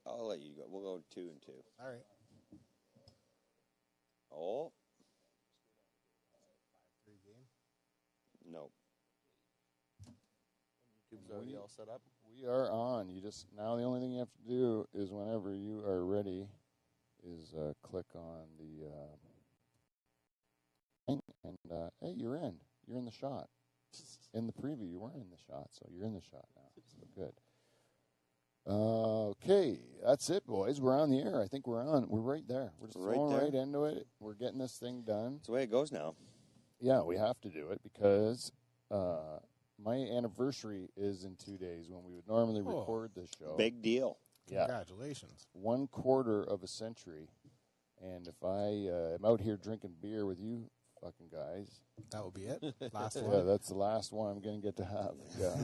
I'll let you go. We'll go 2 and 2. All right. Oh. 3 game. No. YouTube's already all set up. We are on. You just now the only thing you have to do is whenever you are ready, is click on the and hey, you're in. You're in the shot. In the preview, you weren't in the shot, so you're in the shot now. So good. Okay, that's it, boys. We're on the air. I think we're on. We're right there. We're just flowing right into it. We're getting this thing done. That's the way it goes now. Yeah, we have to do it because my anniversary is in 2 days when we would normally record this show. Big deal. Yeah. Congratulations. 1/4 of a century. And if I am out here drinking beer with you fucking guys. That will be it? Last one? Yeah, that's the last one I'm going to get to have. Yeah.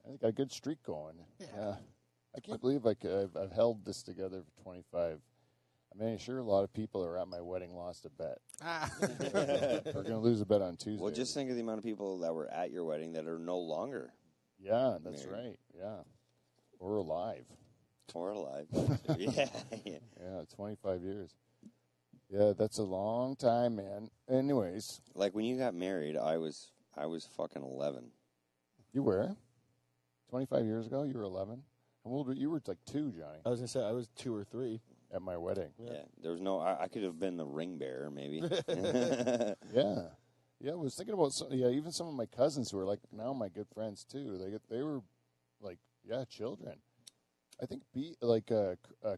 I got a good streak going. Yeah. I can't believe I've held this together for 25. I mean, sure, a lot of people are at my wedding lost a bet. We're going to lose a bet on Tuesday. Well, just think of the amount of people that were at your wedding that are no longer. Yeah, that's right. Yeah. Or alive. Or alive. Yeah. Yeah, 25 years. Yeah, that's a long time, man. Anyways. Like when you got married, I was fucking 11. You were? 25 years ago, you were 11? How old were you? You were like 2, Johnny. I was going to say, I was 2 or 3. At my wedding. Yeah. There was no, I could have been the ring bearer, maybe. Yeah. Yeah, I was thinking about, even some of my cousins who are like now my good friends too. They were like, children. I think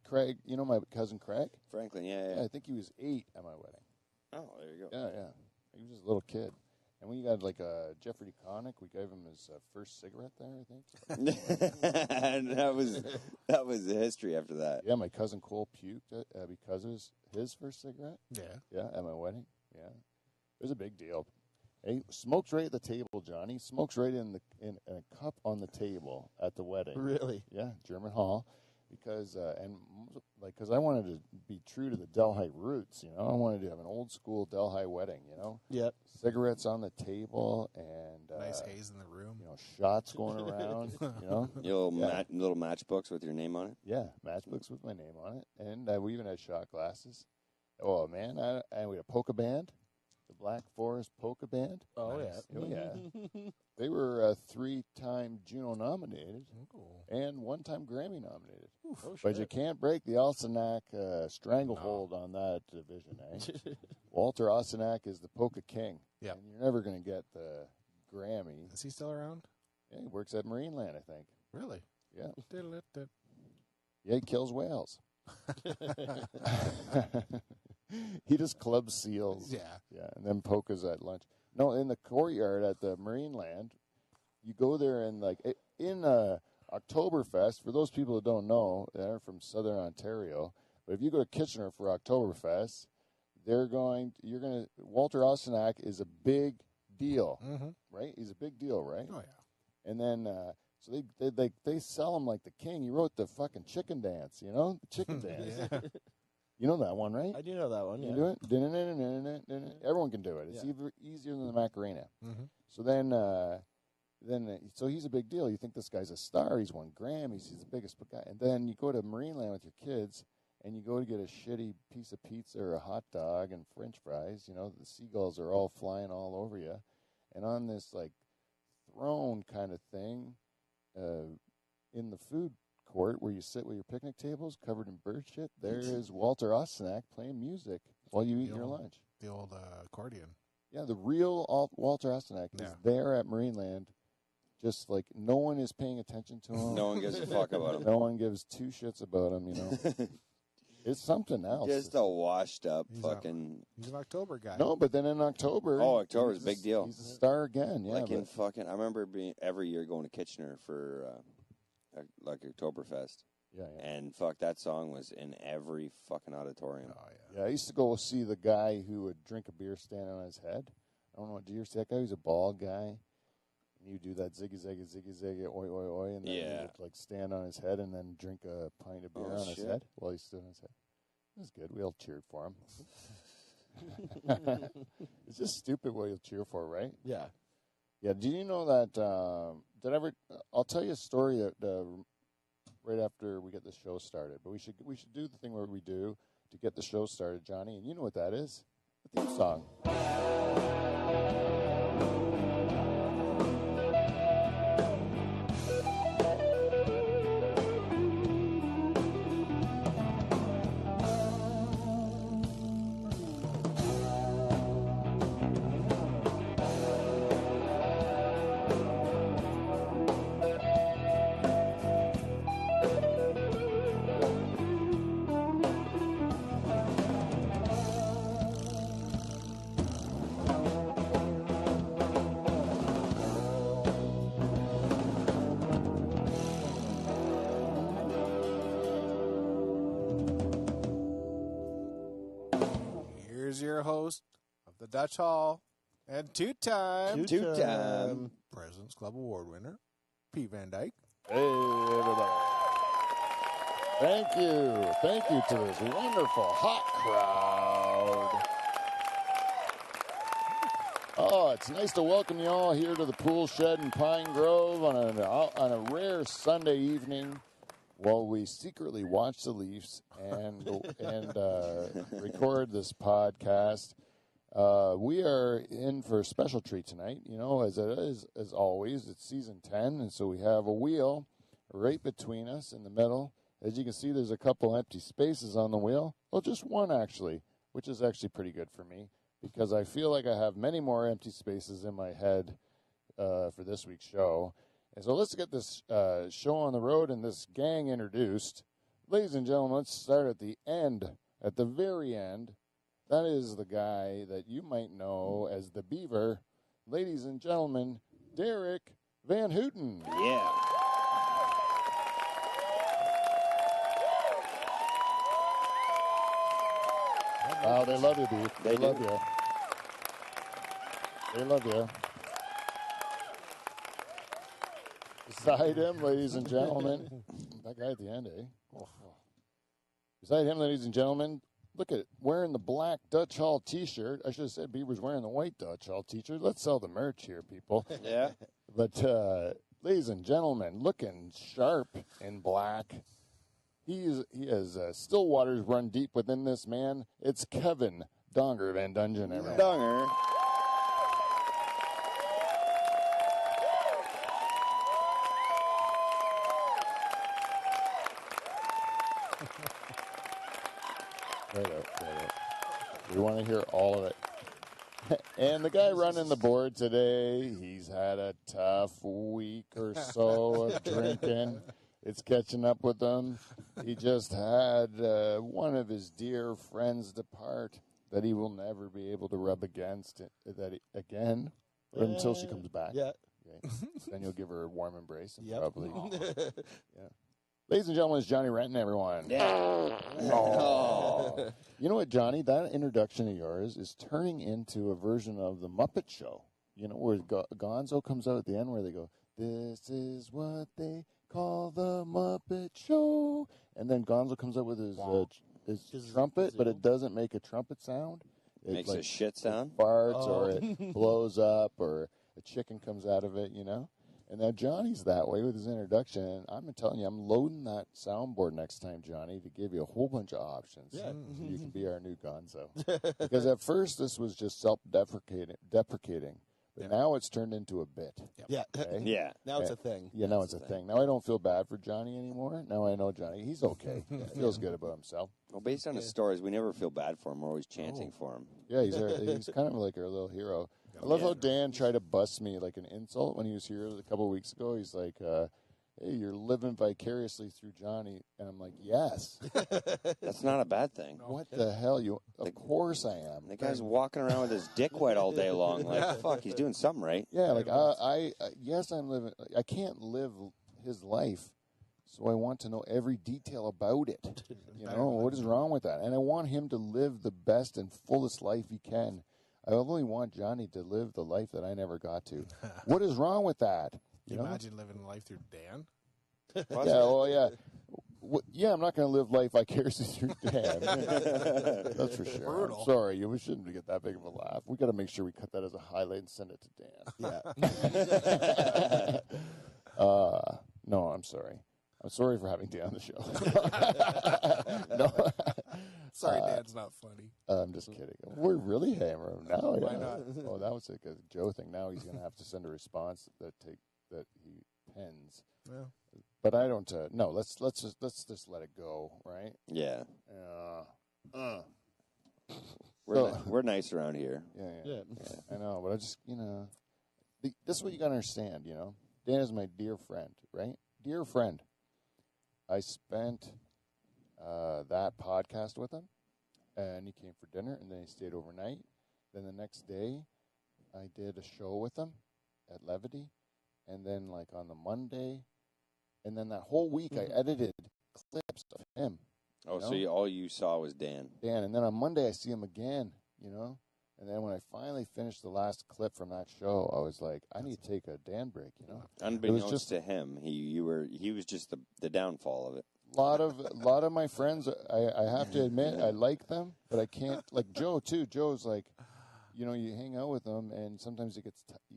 Craig, you know my cousin Craig? Franklin, yeah. I think he was 8 at my wedding. Oh, there you go. Yeah. He was just a little kid. And we got Jeffrey DeConnick. We gave him his first cigarette there, I think. And that was the history after that. Yeah, my cousin Cole puked because of his first cigarette. Yeah. Yeah, at my wedding. Yeah. It was a big deal. He smokes right at the table, Johnny. Smokes right in a cup on the table at the wedding. Really? Yeah, German Hall. Because I wanted to be true to the Delhi roots, I wanted to have an old school Delhi wedding, Yep. Cigarettes on the table and nice haze in the room. Shots going around, Little matchbooks with your name on it. Yeah, matchbooks with my name on it, and we even had shot glasses. Oh man, and we had a polka band, the Black Forest Polka Band. Oh nice. Yeah. They were 3-time Juno nominated and 1-time Grammy nominated. But you can't break the Alsinac stranglehold on that division, eh? Walter Alsinac is the polka king. Yeah. And you're never going to get the Grammy. Is he still around? Yeah, he works at Marineland, I think. Really? Yeah. Diddle-it-dit. Yeah, he kills whales. He just clubs seals. Yeah. Yeah, and then polkas at lunch. No, in the courtyard at the Marineland, you go there and in Oktoberfest, for those people who don't know, they're from Southern Ontario, but if you go to Kitchener for Oktoberfest, Walter Osenak is a big deal, right? He's a big deal, right? Oh, yeah. And then, so they sell him like the king. He wrote the fucking chicken dance, the chicken dance. Yeah. You know that one, right? I do know that one, yeah. You do it? Everyone can do it. It's easier than the Macarena. Mm-hmm. So so he's a big deal. You think this guy's a star. He's won Grammys. He's the biggest guy. And then you go to Marineland with your kids, and you go to get a shitty piece of pizza or a hot dog and French fries. The seagulls are all flying all over you. And on this, throne kind of thing in the food court where you sit with your picnic tables covered in bird shit, there is Walter Osenak playing music while you eat your lunch. The old accordion. Yeah, the real Walter Osenak is there at Marineland. Just no one is paying attention to him. No one gives a fuck about him. No one gives 2 shits about him, It's something else. Just a washed up fucking. He's an October guy. No, but then in October. Oh, October's a big deal. He's a star again, yeah. I remember being every year going to Kitchener for Oktoberfest. Yeah. And that song was in every fucking auditorium. Oh, yeah. Yeah, I used to go see the guy who would drink a beer standing on his head. I don't know, do you see that guy? He was a bald guy. And you do that ziggy, oi, oi, oi, and then he would stand on his head and then drink a pint of beer on his head while he stood on his head. It was good. We all cheered for him. It's just stupid what you'll cheer for, right? Yeah. Yeah. Do you know that? I'll tell you a story that right after we get the show started. But we should do the thing where we do to get the show started, Johnny. And you know what that is? The theme song. Here's your host of the Dutch Hall and two-time Two-time. President's Club Award winner, Pete Van Dyke. Hey, everybody. Thank you. Thank you to this wonderful hot crowd. Oh, it's nice to welcome you all here to the pool shed in Pine Grove on a rare Sunday evening while we secretly watch the Leafs and record this podcast. We are in for a special treat tonight. You know, as always, it's season 10, and so we have a wheel right between us in the middle. As you can see, there's a couple empty spaces on the wheel. Well, just one, actually, which is actually pretty good for me because I feel like I have many more empty spaces in my head for this week's show. And so let's get this show on the road and this gang introduced. Ladies and gentlemen, let's start at the end, at the very end. That is the guy that you might know as the Beaver. Ladies and gentlemen, Derek Van Houten. Yeah. Oh, they love you, Beef. They They love do. you. They love you. Beside him, ladies and gentlemen, that guy at the end, eh? Oh. Beside him, ladies and gentlemen, look at it, wearing the black Dutch Hall T-shirt. I should have said Beaver's wearing the white Dutch Hall T-shirt. Let's sell the merch here, people. Yeah. But, ladies and gentlemen, looking sharp in black. He has still waters run deep within this man. It's Kevin Donger Van Dungeon, everyone. Donger. Right out. We want to hear all of it. And the guy running the board today, he's had a tough week or so of drinking. It's catching up with him. He just had one of his dear friends depart that he will never be able to rub against again until she comes back. Yeah. Okay. Then you'll give her a warm embrace and Yep. probably. Yeah. Ladies and gentlemen, it's Johnny Renton, everyone. Yeah. Oh. You know what, Johnny? That introduction of yours is turning into a version of the Muppet Show. You know, where Gonzo comes out at the end where they go, "This is what they call the Muppet Show." And then Gonzo comes out with his trumpet, but it doesn't make a trumpet sound. It Makes a shit sound. farts or it blows up or a chicken comes out of it, you know? And now Johnny's that way with his introduction. And I'm telling you, I'm loading that soundboard next time, Johnny, to give you a whole bunch of options. Yeah. So you can be our new Gonzo. Because at first this was just self-deprecating. But now it's turned into a bit. Yeah. Okay? Yeah. Now it's a thing. Yeah, now it's a thing. Now I don't feel bad for Johnny anymore. Now I know Johnny. He's okay. He feels good about himself. Well, based on his stories, we never feel bad for him. We're always chanting for him. Yeah, he's kind of like our little hero. I love how Dan tried to bust me like an insult when he was here a couple of weeks ago. He's like, hey, you're living vicariously through Johnny. And I'm like, yes. That's not a bad thing. What the hell? Of course I am. The guy's walking around with his dick wet all day long. Like, fuck, he's doing something right. Yeah, like, yes, I'm living. I can't live his life. So I want to know every detail about it. You know, what is wrong with that? And I want him to live the best and fullest life he can. I only want Johnny to live the life that I never got to. What is wrong with that? You know? imagine living life through Dan? Yeah, well, yeah. Yeah, I'm not going to live life vicariously through Dan. That's for sure. Brutal. I'm sorry, we shouldn't get that big of a laugh. We got to make sure we cut that as a highlight and send it to Dan. Yeah. No, I'm sorry. I'm sorry for having Dan on the show. No. Sorry, Dan's not funny. I'm just kidding. We're really hammering him now. Why Yeah. not? Oh, that was like a Joe thing. Now he's going to have to send a response that he pens. Yeah. But I don't. No, let's just let it go, right? Yeah. So- We're nice around here. Yeah. I know, but I just this is what you got to understand. Dan is my dear friend, right? Dear friend. I spent that podcast with him, and he came for dinner, and then he stayed overnight. Then the next day, I did a show with him at Levity, and then like on the Monday, and then that whole week I edited clips of him. Oh, so all you saw was Dan. Dan, and then on Monday I see him again, and then when I finally finished the last clip from that show, I was like, I need to take a Dan break, Unbeknownst to him, he was just the downfall of it. A lot of my friends, I have to admit, I like them, but I can't. Like Joe too. Joe's like, you hang out with them, and sometimes you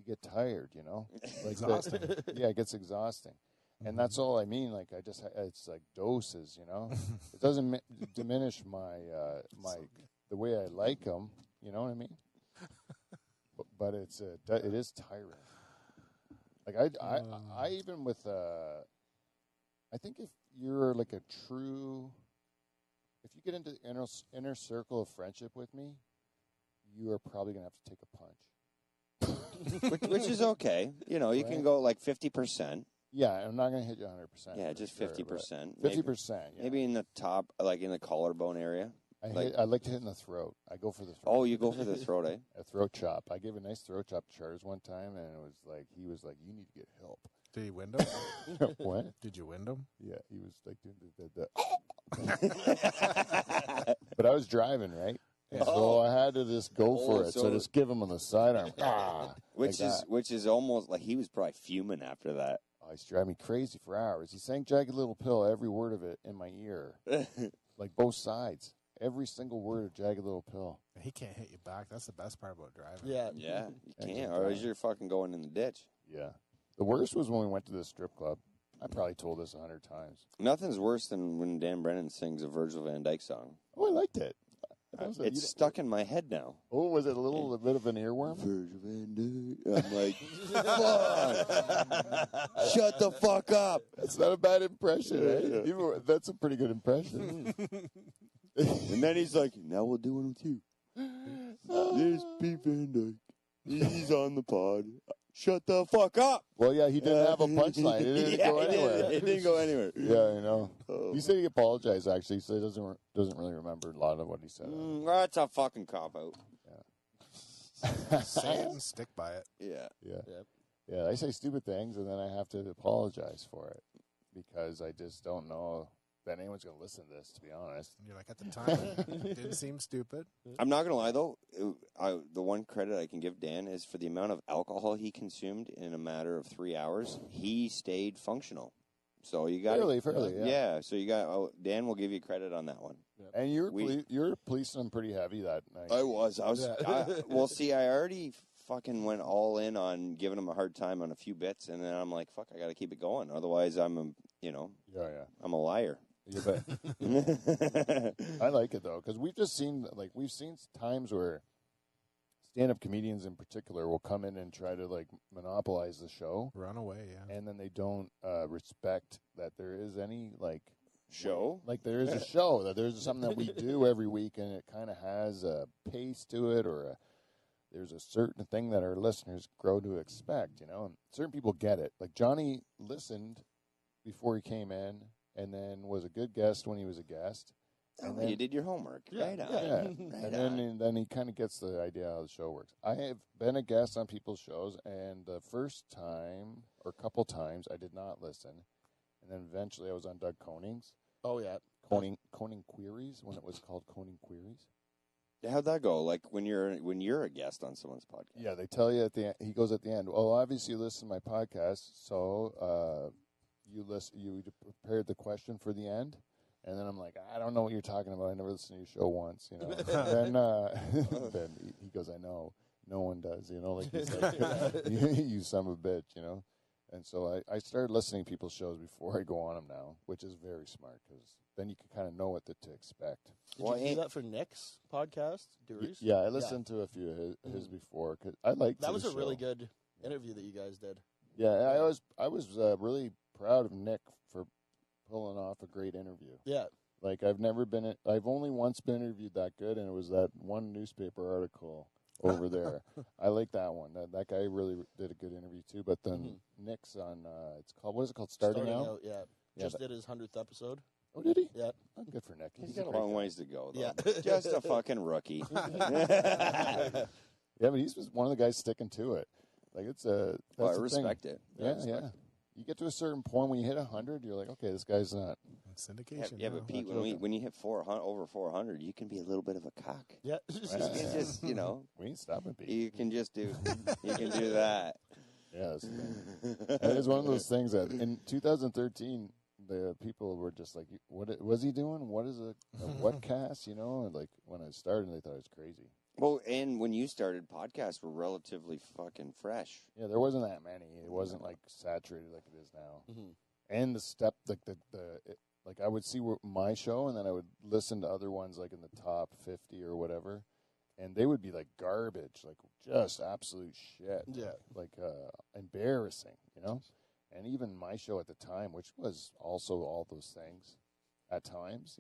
get tired. Like Exhausting. it gets exhausting, and that's all I mean. Like it's like doses. It doesn't diminish my the way I like them. You know what I mean? But it is tiring. Like I even with I think if you're like if you get into the inner circle of friendship with me, you are probably going to have to take a punch. which is okay. You can go like 50%. Yeah, I'm not going to hit you 100%. Yeah, just 50%. 50%. Yeah. Maybe in the top, like in the collarbone area. I like to hit in the throat. I go for the throat. Oh, you go for the throat, eh? A throat chop. I gave a nice throat chop to Charters one time, and he was like, you need to get help. Did he wind him? What? Did you wind him? Yeah, he was like doing the But I was driving, right? And so I had to just go for it. So just give him on the sidearm. Which is almost like he was probably fuming after that. Oh, he's driving me crazy for hours. He sang Jagged Little Pill, every word of it in my ear. Like both sides. Every single word of Jagged Little Pill. He can't hit you back. That's the best part about driving. Yeah. Yeah, you can't. Or you're fucking going in the ditch. Yeah. The worst was when we went to the strip club. I probably told this 100 times. Nothing's worse than when Dan Brennan sings a Virgil van Dyke song. Oh, I liked it. It's stuck in my head now. Oh, was it a bit of an earworm? Virgil van Dyke. I'm like, fuck. Shut the fuck up. That's not a bad impression, eh? That's a pretty good impression. And then he's like, now we'll do one with you. There's Beaver and Kevin. He's on the pod. Shut the fuck up. Well, yeah, he didn't have a punchline. It didn't go anywhere. It didn't go anywhere. Yeah, I know. He said he apologized, actually. He said he doesn't really remember a lot of what he said. That's a fucking cop-out. Say it and stick by it. Yeah. Yeah, I say stupid things, and then I have to apologize for it because I just don't know that anyone's going to listen to this, to be honest. And you're like, at the time, it didn't seem stupid. I'm not going to lie, though. The one credit I can give Dan is for the amount of alcohol he consumed in a matter of 3 hours, he stayed functional. So you got fairly, yeah. Yeah, so you got Dan will give you credit on that one. And you're policing him pretty heavy that night. I was. Well, see, I already fucking went all in on giving him a hard time on a few bits, and then I'm like, fuck, I got to keep it going. Otherwise, I'm a liar. You bet. I like it though, because we've seen times where stand-up comedians in particular will come in and try to monopolize the show, Run away, yeah. and then they don't respect that there is any Show? Like there is a show, that there's something that we do every week, and it kind of has a pace to it, or there's a certain thing that our listeners grow to expect, and certain people get it. Like Johnny listened before he came in, and then was a good guest when he was a guest. And then, you did your homework. Right on. Yeah. And then he kind of gets the idea how the show works. I have been a guest on people's shows, and the first time or couple times I did not listen. And then eventually I was on Doug Koning's. Oh, yeah. Koning Queries, when it was called Koning Queries. How'd that go? Like when you're a guest on someone's podcast? Yeah, they tell you at the end. He goes at the end, well, obviously you listen to my podcast, so you prepared the question for the end. And then I'm like, I don't know what you're talking about. I never listened to your show once, then he goes, I know. No one does, like he's like, you son of a bitch, And so I started listening to people's shows before I go on them now, which is very smart because then you can kind of know what to expect. Did you do that for Nick's podcast, Dewey's? Yeah, I listened to a few of his before because I liked that was a show. really good interview that you guys did. Yeah, I was really proud of Nick for pulling off a great interview. Yeah. Like I've only once been interviewed that good, and it was that one newspaper article over there. I like that one. That guy really did a good interview too. But then Nick's on what is it called? Starting out. Yeah. Just did his 100th episode. Oh, did he? Yeah. Oh, good for Nick. He's got a long ways to go, though. Yeah. Just a fucking rookie. Yeah, but he's just one of the guys sticking to it. Like it's a. Well, I respect it. Yeah. You get to a certain point when you hit 100, you're like, okay, this guy's not. Syndication. Yeah, but Pete, when you hit over 400, you can be a little bit of a cock. Yeah. You can just, We ain't stopping, Pete. you can just do that. Yeah, it's one of those things that in 2013, the people were just like, "What was he doing? What is a what cast?" And like when I started, they thought it was crazy. Well, and when you started, podcasts were relatively fucking fresh. Yeah, there wasn't that many. It wasn't like saturated like it is now. And the step, like I would see my show, and then I would listen to other ones like in the top 50 or whatever, and they would be like garbage, like just absolute shit. Yeah. Like embarrassing, And even my show at the time, which was also all those things at times,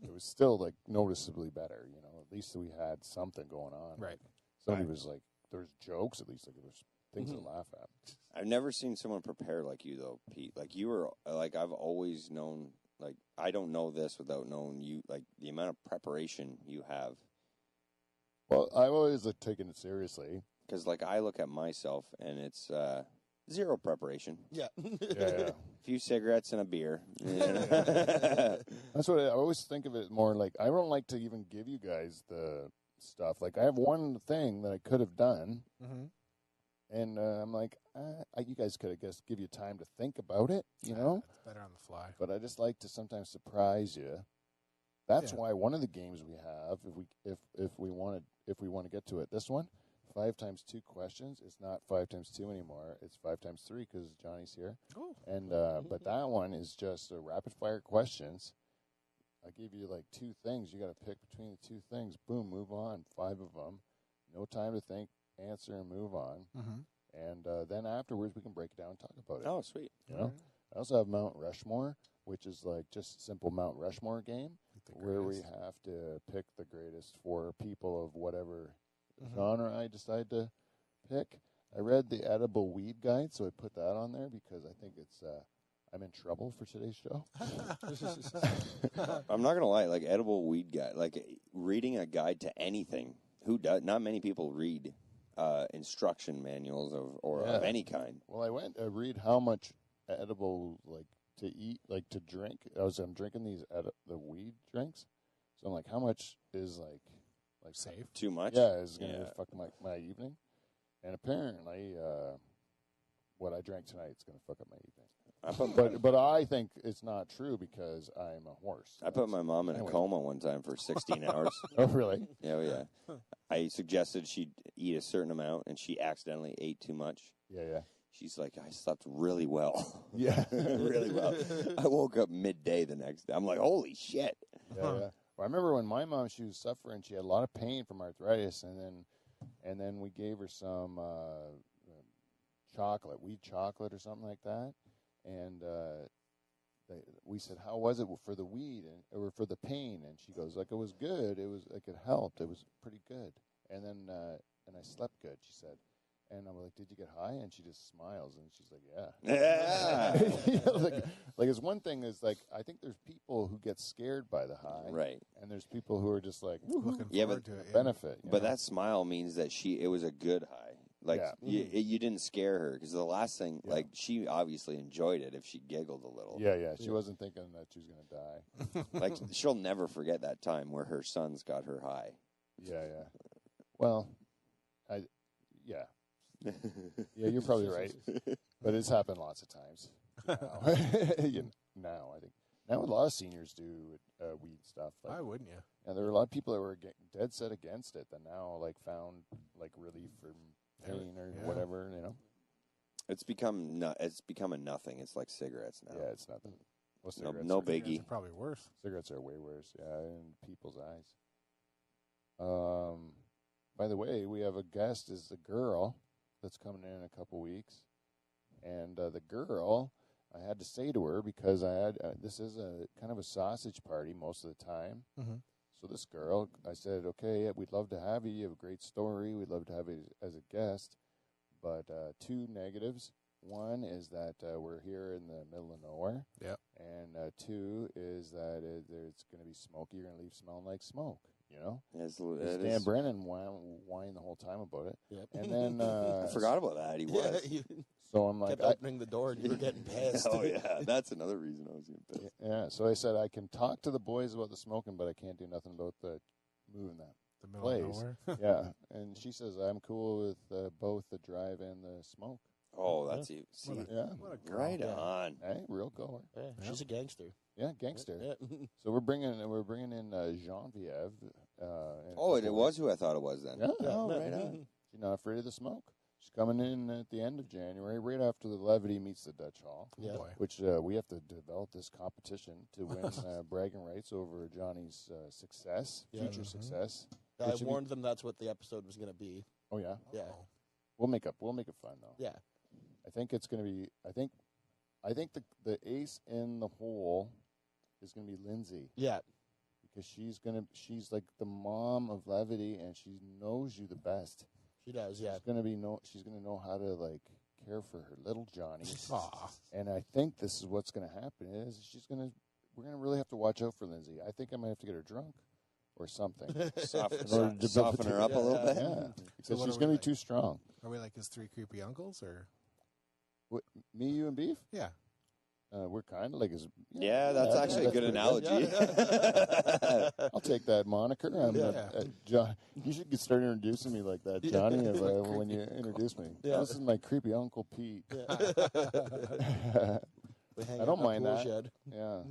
it was still like noticeably better, At least we had something going on. Right. Somebody was like, there's jokes, at least, like there's things to laugh at. I've never seen someone prepare like you, though, Pete. Like, you were, like, I've always known, like, I don't know this without knowing you, like, the amount of preparation you have. Well, I've always taken it seriously. Because, like, I look at myself, and it's zero preparation. Yeah. Yeah. A few cigarettes and a beer. That's what I always think of it more like. I don't like to even give you guys the stuff. Like, I have one thing that I could have done, and I'm like, you guys could, I guess, give you time to think about it, It's better on the fly. But I just like to sometimes surprise you. That's why one of the games we have, if we want to get to it, this one, 5 times 2 questions. It's not 5 times 2 anymore. It's 5 times 3 because Johnny's here. Cool. And but that one is just rapid fire questions. I give you like 2 things. You got to pick between the 2 things. Boom, move on. 5 of them. No time to think. Answer and move on. And then afterwards we can break it down and talk about it. Oh, sweet. I also have Mount Rushmore, which is like just simple Mount Rushmore game where we have to pick the greatest 4 people of whatever genre I decide to pick. I read the edible weed guide, so I put that on there because I think it's I'm in trouble for today's show. I'm not gonna lie, like edible weed guide, like reading a guide to anything. Who does? Not many people read instruction manuals of any kind. Well, I went to read how much edible like to eat, like to drink. I'm drinking these the weed drinks, so I'm like, how much is like safe? Too much? Yeah, it's gonna fuck my evening. And apparently, what I drank tonight is gonna fuck up my evening. But I think it's not true because I'm a horse. I put my mom in a coma one time for 16 hours. Oh, really? Yeah. I suggested she eat a certain amount, and she accidentally ate too much. Yeah. She's like, I slept really well. Yeah. Really well. I woke up midday the next day. I'm like, holy shit. Yeah. Well, I remember when my mom, she was suffering. She had a lot of pain from arthritis, and then we gave her some wheat chocolate or something like that. And we said, how was it for the weed or for the pain? And she goes, like, it was good. It helped. It was pretty good. And then and I slept good, she said. And I'm like, did you get high? And she just smiles, and she's like, yeah. Like it's one thing is like, I think there's people who get scared by the high. Right. And there's people who are just like, looking forward to it. Benefit. But that smile means that it was a good high. Like, you didn't scare her, because the last thing, like, she obviously enjoyed it if she giggled a little. Yeah. She wasn't thinking that she was going to die. Like, she'll never forget that time where her sons got her high. Yeah. Well, yeah, you're probably right. But it's happened lots of times. Now, I think. Now a lot of seniors do weed stuff. Like, why wouldn't you? And there were a lot of people that were dead set against it that now, like, found, like, relief from pain or whatever, It's become it's becoming nothing. It's like cigarettes now. Yeah, it's nothing. Well, No biggie. Cigarettes are probably worse. Cigarettes are way worse, in people's eyes. By the way, we have a guest, is a girl that's coming in a couple weeks. And the girl, I had to say to her, because I had this is a kind of a sausage party most of the time. Mm-hmm. So this girl, I said, okay, we'd love to have you. You have a great story. We'd love to have you as a guest. But two negatives. One is that we're here in the middle of nowhere. Yep. And two is that it's going to be smoky. You're going to leave smelling like smoke, you know? Dan Brennan whined the whole time about it. Yep. And then... I forgot about that. He was. So I'm like... kept opening the door and you were getting pissed. Oh, yeah. That's another reason I was getting pissed. Yeah, so I said, I can talk to the boys about the smoking, but I can't do nothing about the moving that. The middle of nowhere. Yeah, and she says, I'm cool with both the drive and the smoke. Oh, that's you. See, What a girl. right on. Hey, real goer. Yeah, she's a gangster. Yeah, gangster. Yeah. So we're bringing in Genevieve. Oh, it was who I thought it was then. Yeah, Oh, right on. she's not afraid of the smoke. She's coming in at the end of January, right after the Levity meets the Dutch Hall. Yeah. Boy. Which we have to develop this competition to win bragging rights over Johnny's success, Yeah. future success. I warned them that's what the episode was going to be. Oh yeah, Yeah. we'll make it fun though. Yeah. I think it's going to be. I think the ace in the hole is going to be Lindsay. Yeah. Because she's like the mom of Levity, and she knows you the best. She does. Yeah. She's going to know how to like care for her little Johnny. Aw. And I think this is what's going to happen is we're going to really have to watch out for Lindsay. I think I might have to get her drunk or something. Soften her up a little bit. Yeah, because what she's are going we to be too strong. Are we like his three creepy uncles, or? What, me, you, and Beef? Yeah. We're kind of like his. Yeah, that's actually a good analogy. I'll take that moniker. John, you should start introducing me like that, Johnny, when you introduce me. Yeah. This is my creepy Uncle Pete. We hang I out don't in a mind pool that. shed. Yeah,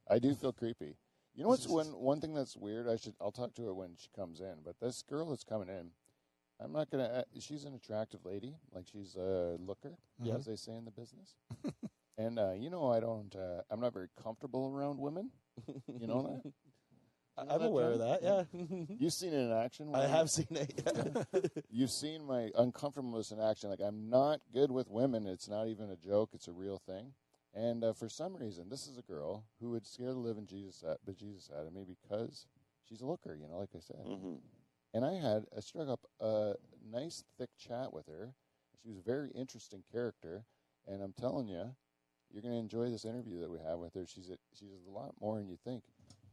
I do feel creepy. You know what's one thing that's weird? I'll talk to her when she comes in. But this girl that's coming in, I'm not gonna. She's an attractive lady, like she's a looker, as they say in the business. And you know, I'm not very comfortable around women. You know that? I'm aware of that. Yeah. You've seen it in action. I have seen it. Yeah. You've seen my uncomfortableness in action. Like, I'm not good with women. It's not even a joke. It's a real thing. And for some reason, this is a girl who would scare the living Jesus out of me because she's a looker, you know, like I said. Mm-hmm. And I struck up a nice, thick chat with her. She was a very interesting character. And I'm telling you, you're going to enjoy this interview that we have with her. She's a lot more than you think.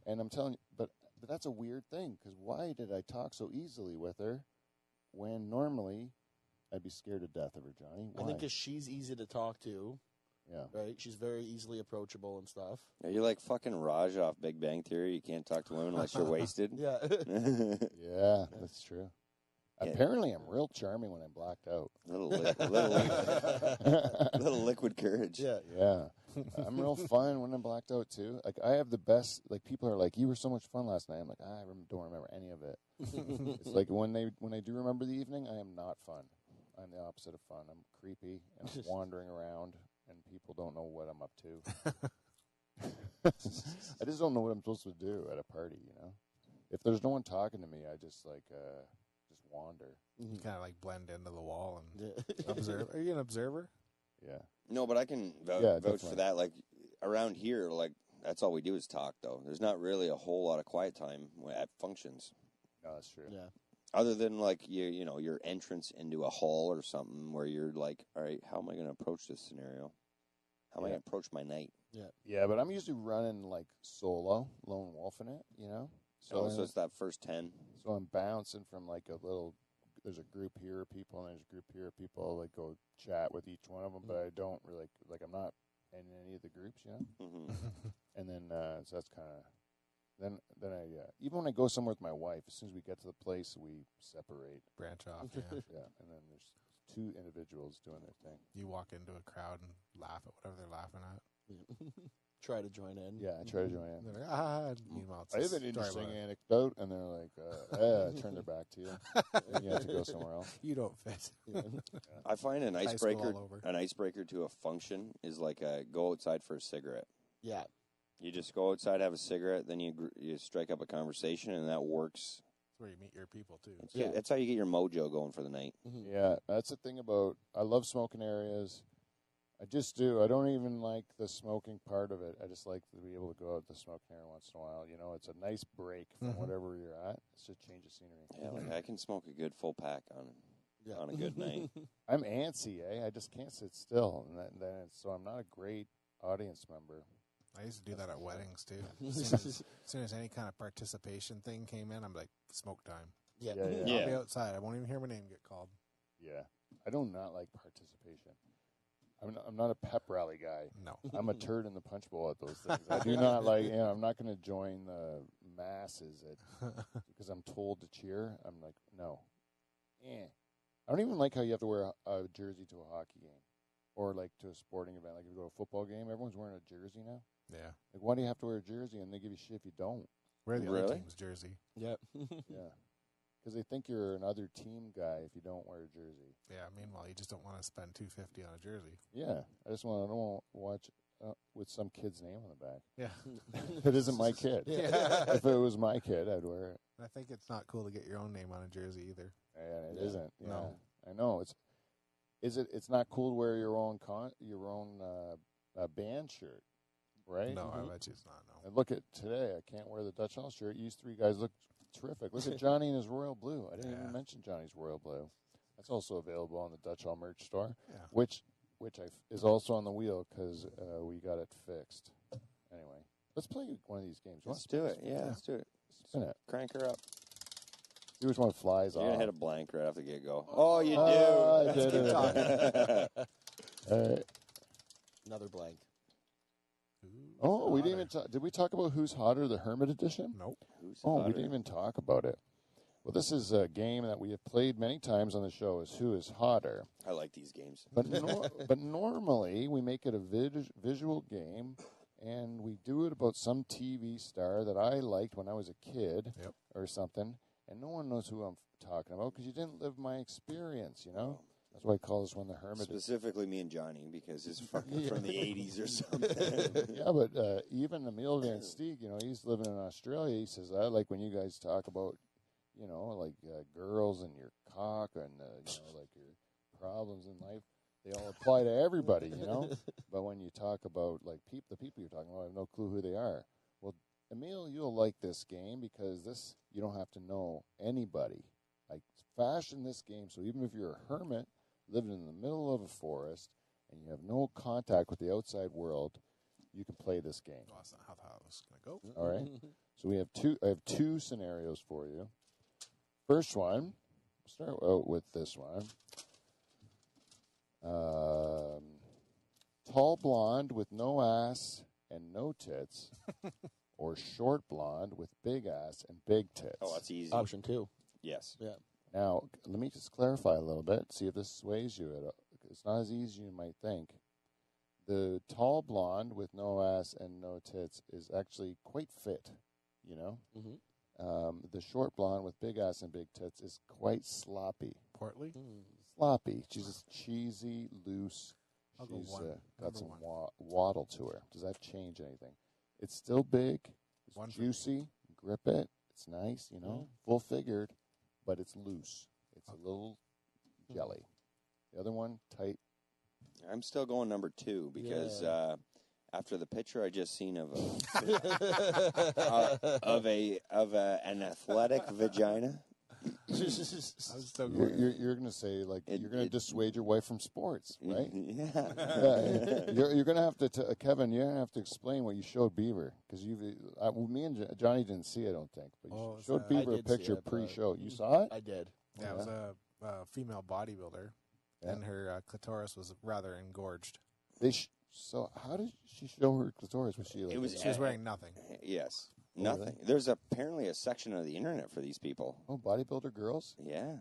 And I'm telling you, but that's a weird thing, because why did I talk so easily with her when normally I'd be scared to death of her, Johnny? Why? I think because she's easy to talk to. Yeah. Right? She's very easily approachable and stuff. Yeah, you're like fucking Raj off Big Bang Theory. You can't talk to women unless you're wasted. Yeah. Yeah, that's true. Yeah. Apparently, I'm real charming when I'm blacked out. little liquid courage. Yeah. Yeah. I'm real fun when I'm blacked out, too. Like, I have the best, like, people are like, you were so much fun last night. I'm like, don't remember any of it. It's like when I do remember the evening, I am not fun. I'm the opposite of fun. I'm creepy and I'm wandering around, and people don't know what I'm up to. I just don't know what I'm supposed to do at a party, you know? If there's no one talking to me, I just, like, just wander. You kind of like blend into the wall and observe. Are you an observer? Yeah. No, but I can vouch definitely. for that. Like, around here, like, that's all we do is talk, though. There's not really a whole lot of quiet time at functions. No, that's true. Yeah. Other than, like, you know, your entrance into a hall or something where you're like, all right, how am I going to approach this scenario? How am I going to approach my night? Yeah, but I'm usually running, like, solo, lone wolfing it, you know? So it's that first 10. So I'm bouncing from, like, there's a group here of people, and there's a group here of people. I'll, like, go chat with each one of them, but I don't really, like, I'm not in any of the groups, you know? Mm-hmm. And then, so that's kind of, then I, even when I go somewhere with my wife, as soon as we get to the place, we separate. Branch off. Yeah. Yeah, and then there's two individuals doing their thing. You walk into a crowd and laugh at whatever they're laughing at. try to join in. Yeah, I try to join in. They're like, meanwhile, it's I a have an story interesting about it. anecdote, and they're like, turn their back to you. And you have to go somewhere else. You don't fit. I find an High school icebreaker, all over. an icebreaker to a function is like a go outside for a cigarette. Yeah. You just go outside, have a cigarette, then you strike up a conversation, and that works. That's where you meet your people, too. That's good. That's how you get your mojo going for the night. Mm-hmm. Yeah, that's the thing about. I love smoking areas. I just do. I don't even like the smoking part of it. I just like to be able to go out to the smoking area once in a while. You know, it's a nice break from whatever you're at. It's just change of scenery. Yeah, like I can smoke a good full pack on a good night. I'm antsy, I just can't sit still, and so I'm not a great audience member. I used to do that at weddings, too. As soon as any kind of participation thing came in, I'm like, smoke time. Yeah. I'll be outside. I won't even hear my name get called. Yeah, I do not like participation. I'm not a pep rally guy. No. I'm a turd in the punch bowl at those things. I do not like. You know, I'm not going to join the masses because I'm told to cheer. I'm like, no. I don't even like how you have to wear a jersey to a hockey game or like to a sporting event. Like if you go to a football game, everyone's wearing a jersey now. Yeah. Like, why do you have to wear a jersey? And they give you shit if you don't. Wear the Really? other team's jersey. Yep. Yeah. Because they think you're another team guy if you don't wear a jersey. Yeah, meanwhile, you just don't want to spend $250 on a jersey. Yeah. I don't want to watch with some kid's name on the back. Yeah. It isn't my kid. Yeah. If it was my kid, I'd wear it. I think it's not cool to get your own name on a jersey either. And it isn't. Yeah. No. I know. It's not cool to wear your own band shirt, right? No, I bet you it's not. No. And look at today. I can't wear the Dutch Hall shirt. You three guys look terrific. Look at Johnny in his royal blue. I didn't even mention Johnny's royal blue. That's also available on the Dutch Hall merch store, which is also on the wheel because we got it fixed. Anyway, let's play one of these games. Let's do it. Yeah, let's do it. Spin it. Crank her up. See which one flies You're off. going to hit a blank right off the get-go. Oh, you do. I Let's did keep it. talking. Another blank. Oh, we didn't even did we talk about Who's Hotter, the Hermit Edition? Nope. We didn't even talk about it. Well, this is a game that we have played many times on the show is Who is Hotter. I like these games. But normally we make it a visual game, and we do it about some TV star that I liked when I was a kid or something, and no one knows who I'm talking about because you didn't live my experience, you know? That's why I call this one the Hermit. Specifically me and Johnny because it's fucking from the 80s or something. Yeah, but even Emil Van Steeg, you know, he's living in Australia. He says, I like when you guys talk about, you know, like girls and your cock and, you know, like your problems in life. They all apply to everybody, you know? But when you talk about, like, the people you're talking about, I have no clue who they are. Well, Emil, you'll like this game because you don't have to know anybody. I fashioned this game so even if you're a hermit living in the middle of a forest and you have no contact with the outside world, you can play this game. Oh, that's not how this is going to go. All right? So I have two scenarios for you. First one, start out with this one. Tall blonde with no ass and no tits, or short blonde with big ass and big tits. Oh, that's easy. Option 2. Yes. Yeah. Now, let me just clarify a little bit, see if this sways you at all. It's not as easy as you might think. The tall blonde with no ass and no tits is actually quite fit, you know? Mm-hmm. The short blonde with big ass and big tits is quite sloppy. Portly? Sloppy. She's just cheesy, loose. I'll go She's one. got Number some one. waddle to her. Does that change anything? It's still big. It's One for juicy. Grip it. It's nice, you know, full figured, but it's loose. It's a little jelly. The other one, tight. I'm still going number 2 because after the picture I just seen of an athletic vagina. I was still going. You're going to say, like, you're going to dissuade your wife from sports, right? Yeah. You're going to have to, Kevin, you're going to have to explain what you showed Beaver. Because me and Johnny didn't see it, I don't think. But you showed Beaver a picture pre-show. You saw it? I did. Yeah, it was a female bodybuilder, and her clitoris was rather engorged. So how did she show her clitoris? Was she like? She was wearing nothing. Yes. Oh, Nothing. really? There's apparently a section of the internet for these people. Oh, bodybuilder girls Yeah.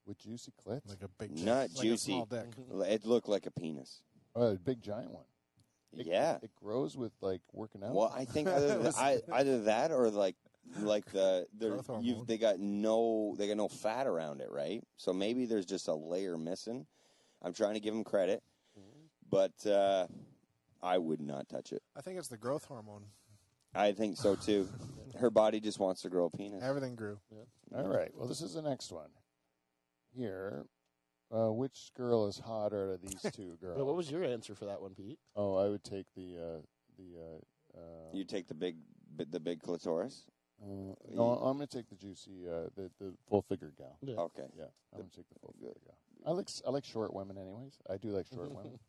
with juicy clits. Like a big Not like juicy. a small dick. It looked like a penis. Oh, a big giant one. It grows with like working out. Well, I think either that or like Growth hormone. they got no fat around it, right? So maybe there's just a layer missing. I'm trying to give them credit, but I would not touch it. I think it's the growth hormone. I think so too. Her body just wants to grow a penis. Everything grew. Yeah. All right. Well, this is the next one. Here, which girl is hotter out of these two girls? But what was your answer for that one, Pete? Oh, I would take the. You take the big clitoris. No, I'm going to take the juicy, the full figure gal. Yeah. Okay. Yeah, I'm going to take the full figure gal. I like short women, anyways. I do like short women.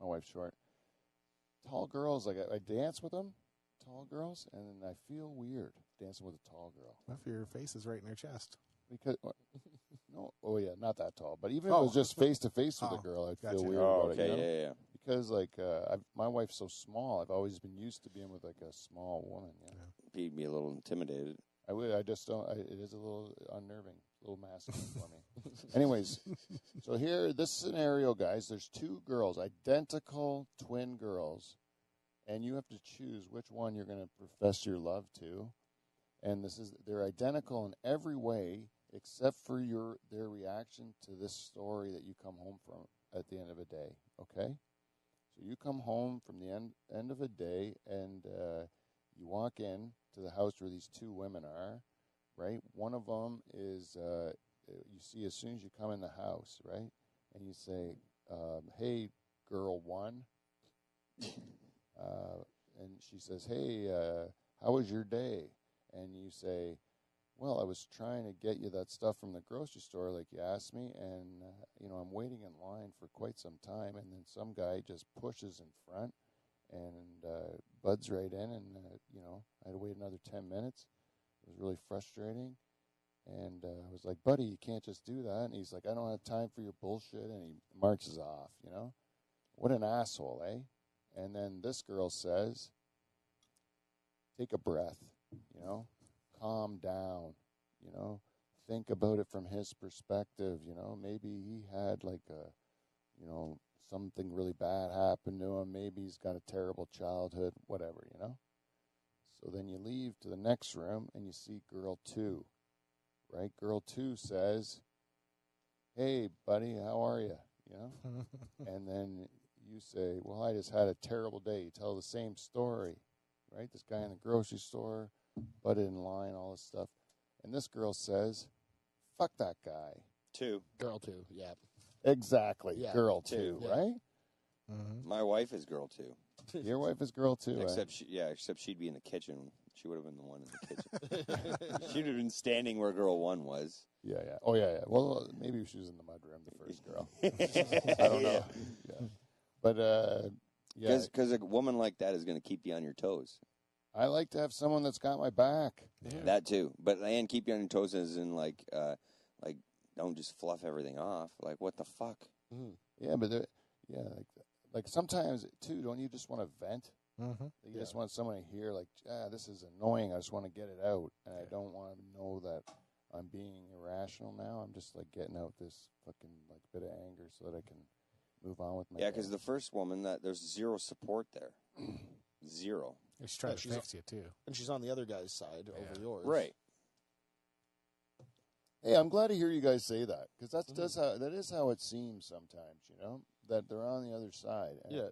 My wife's short. Tall girls, like I dance with them, tall girls, and then I feel weird dancing with a tall girl. What if your face is right in her chest? Because no, oh yeah, not that tall. But even if it was just face to face with a girl, I'd feel weird about it. You know? Yeah. Because like my wife's so small, I've always been used to being with like a small woman. Yeah. He'd be a little intimidated. I would. I just don't. It is a little unnerving, a little masculine for me. Anyways, so here, this scenario, guys. There's two girls, identical twin girls, and you have to choose which one you're going to profess your love to. And they're identical in every way except for their reaction to this story that you come home from at the end of a day. Okay, so you come home from the end of a day, and you walk in to the house where these two women are, right? One of them is you see as soon as you come in the house, right? And you say, "Hey, girl one," and she says, "Hey, how was your day?" And you say, "Well, I was trying to get you that stuff from the grocery store like you asked me, and, I'm waiting in line for quite some time, and then some guy just pushes in front and buds right in, and, I had to wait another 10 minutes. It was really frustrating, and I was like, buddy, you can't just do that." And he's like, "I don't have time for your bullshit," and he marches off, What an asshole, eh? And then this girl says, take a breath, calm down, think about it from his perspective, maybe he had like something really bad happened to him, maybe he's got a terrible childhood, whatever, So then you leave to the next room and you see girl two, right? Girl two says, "Hey, buddy, how are you?" And then you say, "Well, I just had a terrible day." You tell the same story, right? This guy in the grocery store, butted in line, all this stuff. And this girl says, "Fuck that guy." Girl two, yeah. Exactly. Yeah. Girl two, Yeah. right? Mm-hmm. My wife is girl too. Your wife is girl two, Except she'd be in the kitchen. She would have been the one in the kitchen. She'd have been standing where girl one was. Yeah. Oh, yeah. Well, maybe she was in the mudroom, the first girl. I don't know. Yeah. But, yeah. Because a woman like that is going to keep you on your toes. I like to have someone that's got my back. Yeah. That too. But, and keep you on your toes as in, like, don't just fluff everything off. Like, what the fuck? Mm. Yeah, but, like sometimes, too, don't you just want to vent? Mm-hmm. You just want someone to hear, like, this is annoying. I just want to get it out. And I don't want to know that I'm being irrational now. I'm just, like, getting out this fucking, like, bit of anger so that I can move on with my Yeah, day. because the first woman, there's zero support there. Zero. She's trying Yeah, to she's fix you, too. And she's on the other guy's side over yours. Right. Hey, I'm glad to hear you guys say that, because that is how it seems sometimes, that they're on the other side. And, Yeah.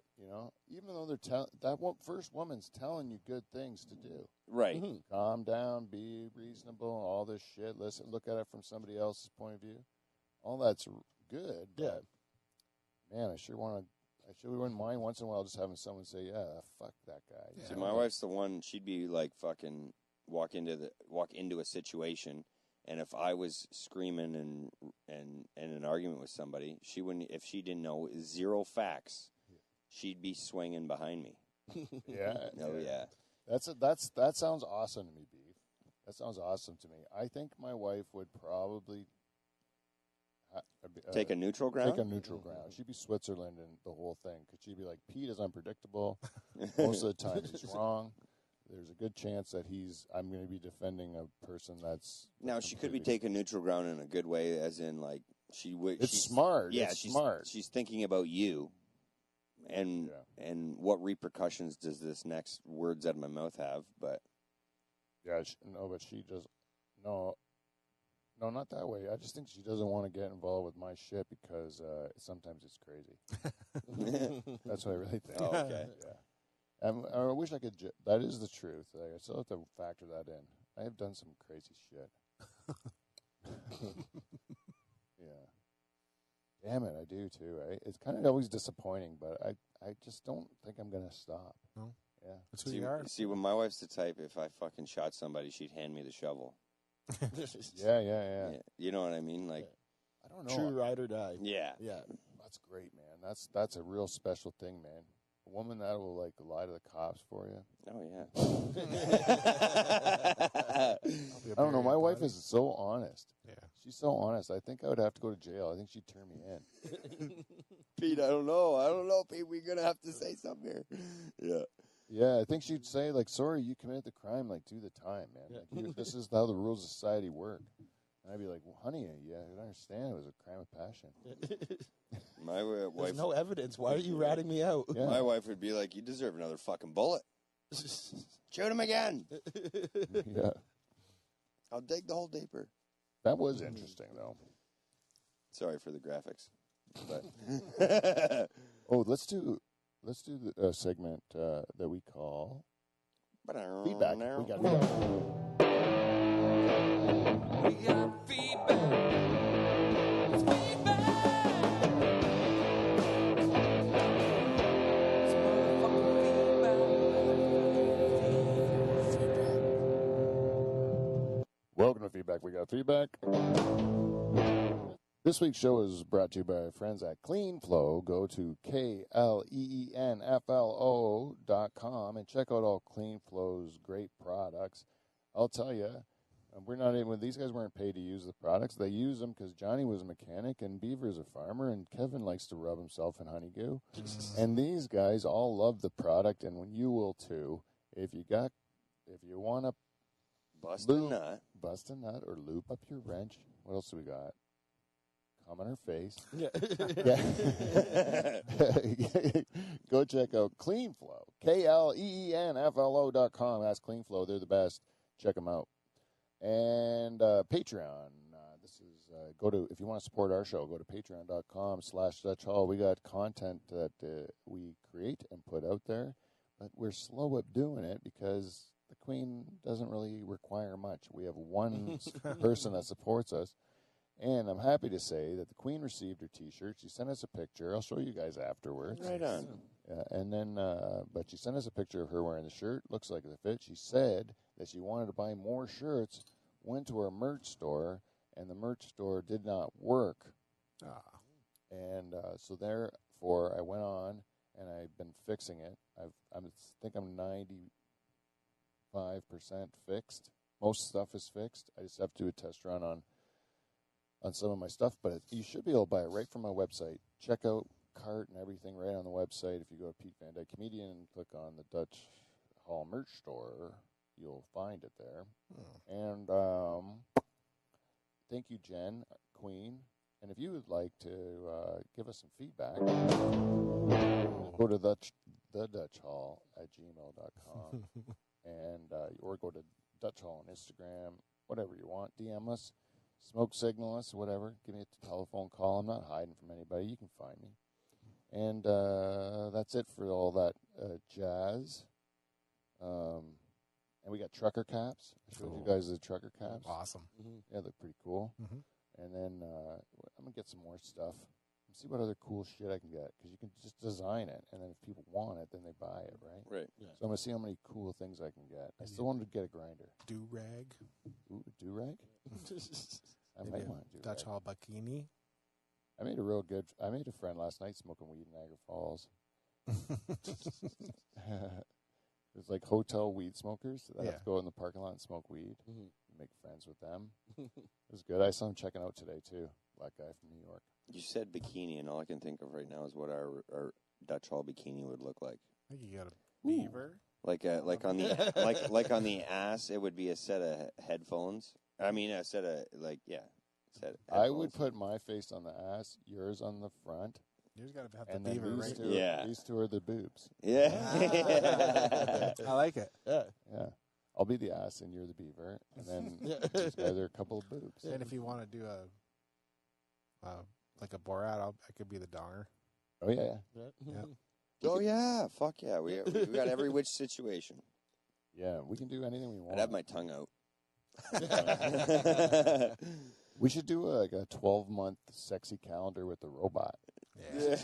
even though first woman's telling you good things to do. Right. Mm-hmm. Calm down, be reasonable, all this shit. Listen, look at it from somebody else's point of view. All that's good. Yeah. But, man, I wouldn't mind once in a while just having someone say, "Yeah, fuck that guy." Yeah. See, my wife's the one. She'd be like fucking walk into a situation, and if I was screaming and in an argument with somebody, she wouldn't. If she didn't know zero facts, she'd be swinging behind me. Yeah. Oh yeah. That sounds awesome to me, Beef. That sounds awesome to me. I think my wife would probably Take a neutral ground. Take a neutral ground. She'd be Switzerland in the whole thing, because she'd be like, Pete is unpredictable. Most of the time he's wrong. There's a good chance that I'm going to be defending a person that's... Now, she could be taking neutral ground in a good way, as in, like, she would... It's smart. Yeah, it's smart. She's thinking about you. and what repercussions does this next words out of my mouth have? But yeah, but she just no, not that way. I just think she doesn't want to get involved with my shit because sometimes it's crazy. That's what I really think. Oh, okay. Yeah. I wish I could. That is the truth. I still have to factor that in. I have done some crazy shit. Yeah. Damn it, I do too. It's kind of always disappointing, but I just don't think I'm gonna stop. No. Yeah. That's who you are. See, when my wife's the type, if I fucking shot somebody, she'd hand me the shovel. Yeah. You know what I mean? Like, I don't know. True ride or die. yeah. Yeah. That's great, man. That's a real special thing, man. A woman that will like lie to the cops for you. Oh yeah. I don't know. My wife is so honest. Yeah. She's so honest. I think I would have to go to jail. I think she'd turn me in. Pete, I don't know, Pete. We're gonna have to say something here. Yeah. Yeah, I think she'd say like, "Sorry, you committed the crime. Like, do the time, man. Yeah. Like, this is how the rules of society work." And I'd be like, "Well, honey, yeah, I understand. It was a crime of passion." My wife. There's no evidence. Why are you ratting me out? Yeah. My wife would be like, "You deserve another fucking bullet. Shoot him again. Yeah, I'll dig the hole deeper." that was interesting, though. Sorry for the graphics, but Oh, let's do the segment that we call feedback. We got feedback. It's feedback. It's motherfucking feedback. Welcome to Feedback. We got feedback. This week's show is brought to you by our friends at Clean Flow. Go to KLEENFLO.com and check out all Clean Flow's great products. I'll tell you, these guys weren't paid to use the products. They use them because Johnny was a mechanic and Beaver's a farmer and Kevin likes to rub himself in honeygoo. And these guys all love the product, and you will too. If you want to bust a nut. Bust a nut or loop up your wrench. What else do we got? Come on her face. Yeah. Go check out Clean Flow. KLEENFLO.com. That's Clean Flow. They're the best. Check them out. And Patreon. If you want to support our show, go to patreon.com/Dutch Hall. We got content that we create and put out there, but we're slow at doing it because the Queen doesn't really require much. We have one person that supports us. And I'm happy to say that the Queen received her T-shirt. She sent us a picture. I'll show you guys afterwards. Right on. And then, but she sent us a picture of her wearing the shirt. Looks like it fit. She said that she wanted to buy more shirts. Went to our merch store, and the merch store did not work. And so therefore, I went on and I've been fixing it. I think I'm 95% fixed. Most stuff is fixed. I just have to do a test run on some of my stuff, but you should be able to buy it right from my website. Check out cart and everything right on the website. If you go to Pete Van Dyke Comedian and click on the Dutch Hall merch store, you'll find it there. And thank you, Jen, Queen. And if you would like to give us some feedback, go to the Dutch Hall at gmail.com and or go to Dutch Hall on Instagram, whatever you want. DM us. Smoke signal us, whatever. Give me a telephone call. I'm not hiding from anybody. You can find me. And that's it for all that jazz. And we got trucker caps. I showed you guys the trucker caps. Awesome. Yeah, they're pretty cool. And then I'm going to get some more stuff. See what other cool shit I can get. Because you can just design it. And then if people want it, then they buy it, right? Right. Yeah. So I'm going to see how many cool things I can get. I still wanted to get a grinder. Do-rag. Ooh, a do-rag? I might want to do Dutch Hall bikini. I made a friend last night smoking weed in Niagara Falls. There's like hotel weed smokers that have to go in the parking lot and smoke weed. Make friends with them. It was good. I saw him checking out today too. Black guy from New York. You said bikini, and all I can think of right now is what our Dutch Hall bikini would look like. I think you got a beaver. Like on the like on the ass, it would be a set of headphones. I mean, a set of set. Of I headphones. would put my face on the ass, yours on the front, You just got to have the And then beaver, right? Yeah. these two are the boobs. Yeah. I like it. Yeah. Yeah. I'll be the ass and you're the beaver. And then these guys are a couple of boobs. And if you want to do like a Borat, I could be the donger. Oh, yeah. Yeah. Oh yeah, fuck yeah. We got every which situation. Yeah, we can do anything we want. I'd have my tongue out. We should do like a 12-month sexy calendar with the robot. Yeah.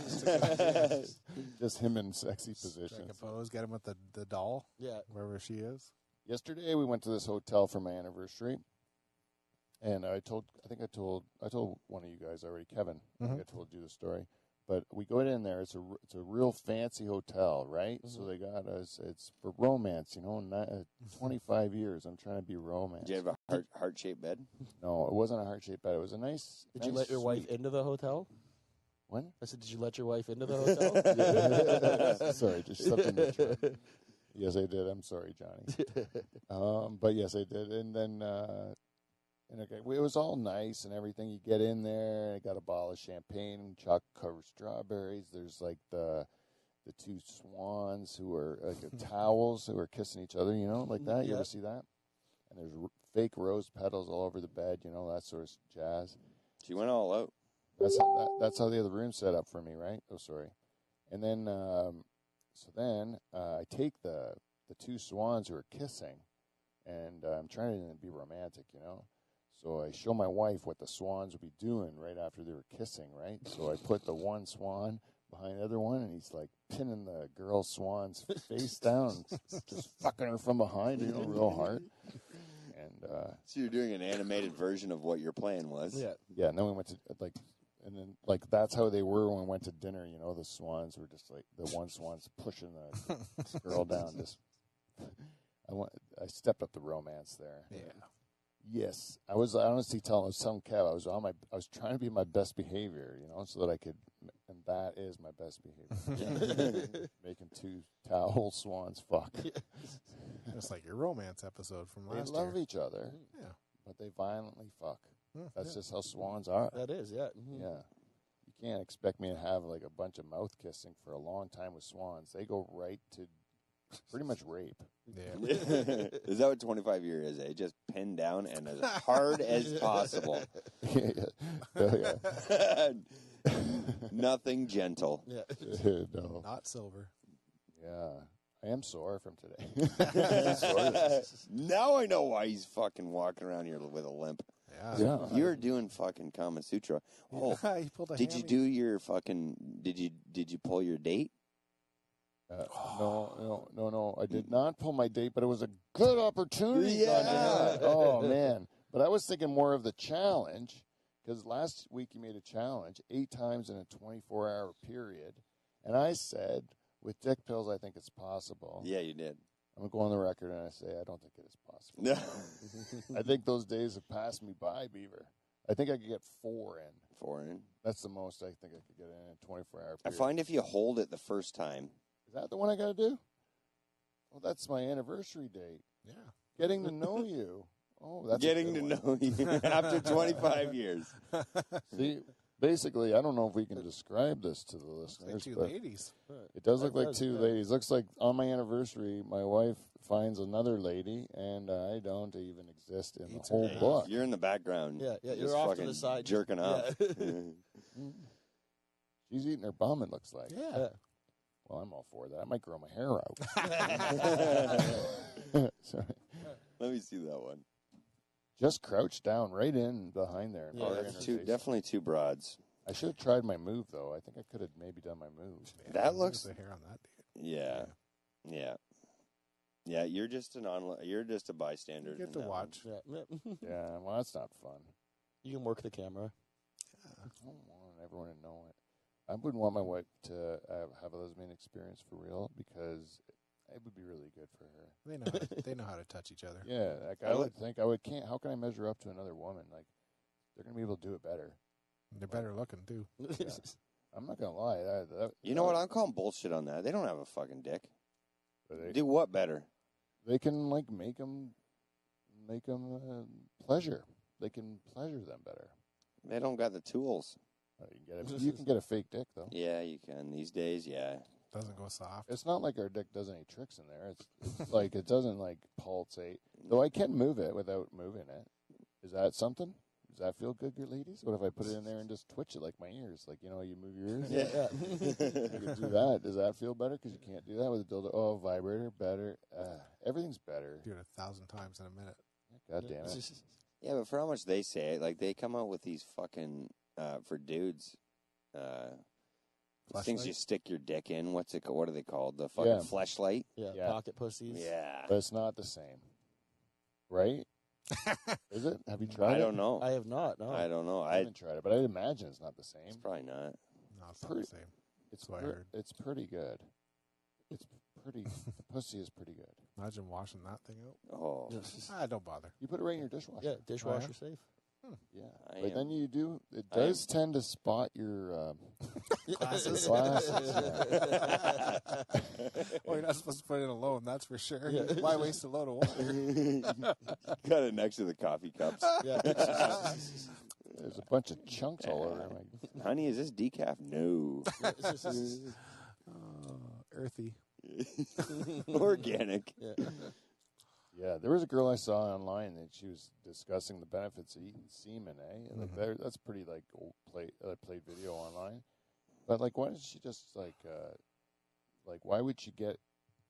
Just him in sexy Strike positions. a pose, get him with the doll, Yeah. wherever she is. Yesterday we went to this hotel for my anniversary, and I told one of you guys already, Kevin. I think I told you the story. But we go in there. It's a real fancy hotel, right? So they got us. It's for romance, 25 years. I'm trying to be romance. Did you have a heart-shaped bed? No, it wasn't a heart-shaped bed. It was a nice. Did you let your wife into the hotel? When? I said, did you let your wife into the hotel? Sorry, just something to try. Yes, I did. I'm sorry, Johnny. But yes, I did. And then, it was all nice and everything. You get in there, I got a bottle of champagne, chocolate-covered strawberries. There's like the two swans who are like towels who are kissing each other, like that. You ever see that? And there's fake rose petals all over the bed, that sort of jazz. She went all out. That's how the other room's set up for me, right? Oh, sorry. And then, I take the two swans who are kissing, and I'm trying to be romantic, So I show my wife what the swans would be doing right after they were kissing, right? So I put the one swan behind the other one, and he's like pinning the girl swan's face down, just fucking her from behind, real hard. And So you're doing an animated version of what your plan was. Yeah. yeah, and then we went to that's how they were when we went to dinner. The swans were just like the one swan's pushing the girl down. Just I stepped up the romance there. Yeah. Yes, I was honestly telling Kev I was trying to be my best behavior, so that I could, and that is my best behavior. Making two towel swans fuck. Just like your romance episode from They last love year. each other, Yeah. but they violently fuck. That's Yeah. just how swans are. That is, yeah. Mhm. Yeah. You can't expect me to have like a bunch of mouth kissing for a long time with swans. They go right to pretty much rape. Yeah. Is that what 25 year is, eh? Just pinned down and as hard as possible. Yeah. Oh, yeah. Nothing gentle. Yeah. No. Not silver. Yeah. I am sore from today. Now I know why he's fucking walking around here with a limp. Yeah. Yeah. You're doing fucking Kama Sutra. Oh, He pulled a did you hammy. do your fucking? Did you pull your date? No. I did not pull my date, but it was a good opportunity. Yeah. God. Oh, man. But I was thinking more of the challenge, because last week you made a challenge 8 times in a 24-hour period. And I said, with dick pills, I think it's possible. Yeah, you did. I'm going to go on the record and I say I don't think it is possible. No. I think those days have passed me by, Beaver. I think I could get 4 in. 4 in. That's the most I think I could get in a 24-hour period. I find if you hold it the first time. Is that the one I got to do? Well, that's my anniversary date. Yeah. Getting to know you. Oh, that's a Getting good to one. know you after 25 years. See, basically, I don't know if we can describe this to the Like listeners, two but ladies. it does look That like does, 2 yeah. ladies. Looks like on my anniversary, my wife finds another lady, and I don't even exist in the Eats whole her book. You're in the background. Yeah, Just you're off to fucking the side. jerking off. She's eating her bum, it looks like. Yeah. Well, I'm all for that. I might grow my hair out. Sorry. Let me see that one. Just crouched down right in behind there. And Yeah, hard That's in her two, face. definitely 2 broads. I should have tried my move, though. I think I could have maybe done my move. Yeah, That look at looks- the hair on that dude. Yeah. Yeah, you're just you're just a bystander. You get in to that watch. Yeah. Yeah, well, that's not fun. You can work the camera. I don't want everyone to know it. I wouldn't want my wife to have a lesbian experience for real because it would be really good for her. They know how to touch each other. Yeah, like I would think can't. How can I measure up to another woman? Like they're gonna be able to do it better. They're better looking too. Yeah. I'm not gonna lie. You know what? I'm calling bullshit on that. They don't have a fucking dick. They, Do what better? they can like make them pleasure. They can pleasure them better. They don't got the tools. You can get a fake dick though. Yeah, you can these days. Yeah. Doesn't go soft. It's not like our dick does any tricks in there. It's like it doesn't like pulsate. Though I can move it without moving it. Is that something? Does that feel good, good ladies? What if I put it in there and just twitch it like my ears? Like, you know, you move your ears? Yeah. I could do that. Does that feel better? Because you can't do that with a dildo. Oh, vibrator, better. Everything's better. Do it 1,000 times in a minute. God damn it. Yeah, but for how much they say it, like they come out with these fucking for dudes, things you stick your dick in. What are they called? The fucking fleshlight. Yeah, pocket pussies. Yeah, But it's not the same. Right? Is it? Have you tried it? I don't know. I have not. No. I don't know. I haven't tried it, but I'd imagine it's not the same. It's probably not. No, it's not the same. It's what I heard. It's pretty good. It's pretty. The pussy is pretty good. Imagine washing that thing out. Oh, Don't bother. You put it right in your dishwasher. Yeah, dishwasher safe. Yeah. I But am- then you do. It I does tend to spot your Glasses. glasses. Yeah. Well, you're not supposed to put it in alone, that's for sure. Why waste a load of water? got it next to the coffee cups. Yeah. There's a bunch of chunks all over. I'm like, Honey, is this decaf? No. Earthy. Organic. yeah, there was a girl I saw online that she was discussing the benefits of eating semen. And like that's pretty like old played video online. But like, why doesn't she just like why would she get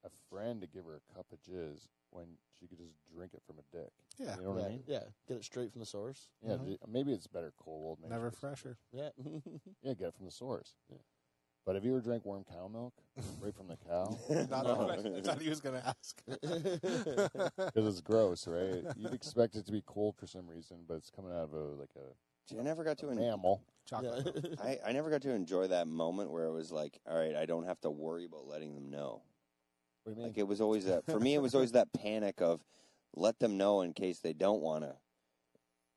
a friend to give her a cup of jizz when she could just drink it from a dick? Yeah. You know what I mean? Yeah, get it straight from the source. Yeah, maybe it's better cold. Maybe Never it's- fresher. Yeah. Yeah, get it from the source. Yeah. But have you ever drank warm cow milk right from the cow? Not I thought he was going to ask. Because it's gross, right? You'd expect it to be cold for some reason, but it's coming out of See, I never got to mammal. Chocolate. milk. I never got to enjoy that moment where it was like, all right, I don't have to worry about letting them know. What do you mean? Like it was always for me, it was always that panic of let them know in case they don't want to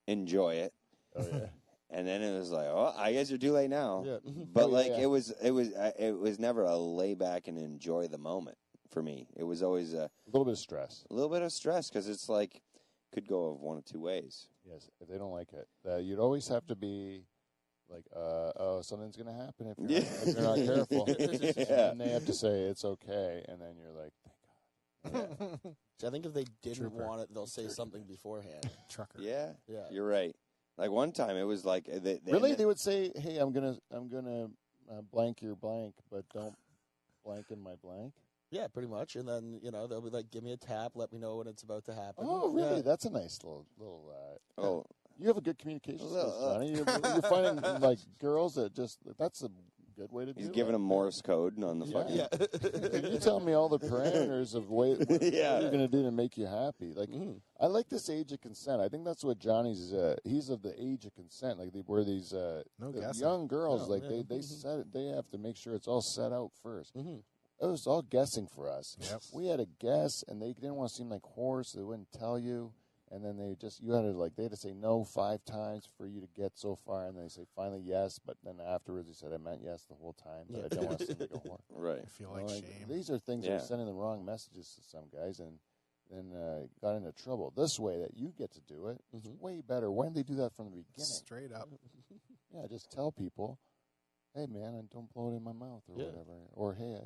enjoy it. Oh yeah. And then it was like, oh, I guess you're too late now. Yeah. But Oh, like yeah. it was never a lay back and enjoy the moment for me. It was always a little bit of stress. little bit of stress because it's like could go of one of two ways. Yes, if they don't like it, you'd always have to be like, oh, something's going to happen if you're not careful. Yeah. And they have to say it's okay, and then you're like, thank God. Yeah. See, I think if they didn't Trooper. want it, they'll say something beforehand. Trucker. Yeah, Yeah. you're right. Like one time, it was like Really, they would say, "Hey, I'm gonna blank your blank, but don't blank in my blank." Yeah, pretty much. And then, they'll be like, give me a tap, let me know when it's about to happen. Oh, really? Yeah. That's a nice little. Oh, You have a good communication skills, Johnny. You're finding like girls that just that's a good way to do he's it. giving them Morse code on the fucking. Yeah. If you tell me all the parameters of what Yeah. you're going to do to make you happy. Like, I like this age of consent. I think that's what Johnny's. He's of the age of consent. Like, where these the guessing. young girls, No, like yeah. they set it, they have to make sure it's all set out 1st. Mhm. It was all guessing for us. Yep. We had to guess, and they didn't want to seem like whores, so they wouldn't tell you. And then they had to say no 5 times for you to get so far, and then they say finally yes, but then afterwards they said I meant yes the whole time, but I don't want to seem like a whore. Right. I feel You know, like like, shame. these are things that Yeah. are sending the wrong messages to some guys, and then got into trouble. This way that you get to do it, it's way better. Why didn't they do that from the beginning? Straight up. Yeah, just tell people, hey man, I don't blow it in my mouth or Yeah. whatever, or hey,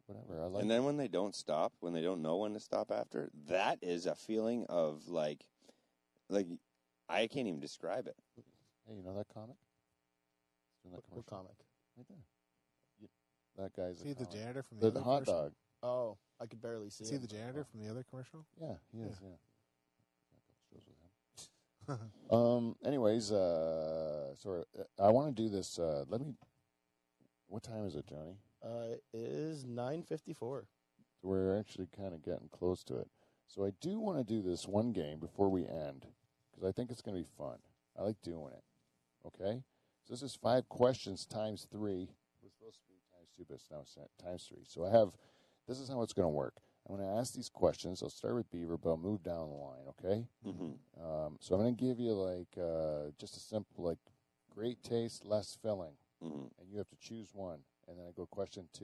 whatever. I like. And then when they don't stop, when they don't know when to stop after, that is a feeling of like I can't even describe it. Hey, you know that comic? Doing that What commercial? comic? Right there. That guy's See a the comic. janitor from the The other hot commercial? dog. Oh, I could barely see See it. the janitor from the other commercial? Yeah, he is. Yeah. Yeah. Shows with him. Anyways, sorry, I want to do this. What time is it, Johnny? It is 9:54. We're actually kind of getting close to it. So I do want to do this one game before we end because I think it's going to be fun. I like doing it. Okay? So this is 5 questions times 3. It was supposed to be times 2, but it's now times 3. So this is how it's going to work. I'm going to ask these questions. I'll start with Beaver, but I'll move down the line, okay? Mm-hmm. So I'm going to give you just a simple great taste, less filling. Mm-hmm. And you have to choose one. And then I go question 2,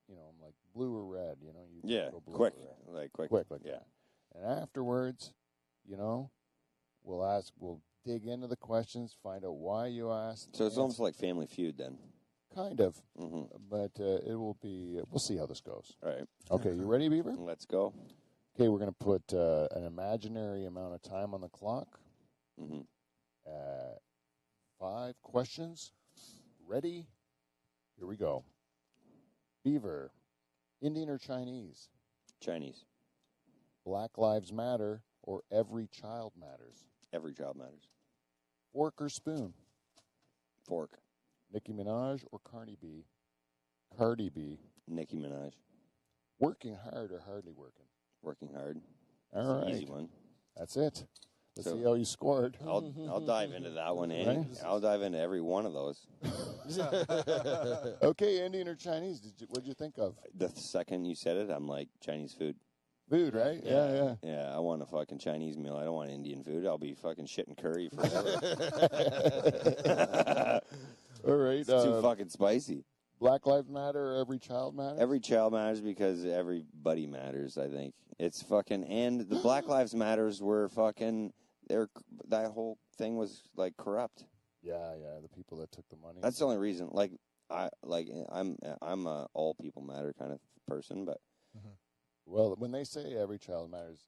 and I'm like blue or red. You Yeah, go blue quick, or red. like quick, Quick, like yeah. that. And afterwards, we'll dig dig into the questions, find out why you asked. So it's almost like Family Feud then. Kind of. Mm-hmm. But it will be, we'll see how this goes. All right. Okay, you ready, Beaver? Let's go. Okay, we're going to put an imaginary amount of time on the clock. Mm-hmm. 5 questions. Ready? Here we go. Beaver, Indian or Chinese? Chinese. Black Lives Matter or Every Child Matters? Every child matters. Fork or spoon? Fork. Nicki Minaj or Cardi B? Cardi B. Nicki Minaj. Working hard or hardly working? Working hard. All It's an right. easy one. That's it. Let's So- see how you scored. I'll dive into that one, eh? Right. I'll dive into every one of those. Okay, Indian or Chinese? What'd you think of? The second you said it, I'm like, Chinese food. Food, right? Yeah. Yeah, I want a fucking Chinese meal. I don't want Indian food. I'll be fucking shitting curry forever. All right. It's too fucking spicy. Black Lives Matter or Every Child Matters? Every child matters because everybody matters, I think. It's fucking, and the Black Lives Matters were fucking, that whole thing was like corrupt. Yeah, the people that took the money. That's the only reason. I'm a all people matter kind of person, but Well, when they say Every Child Matters,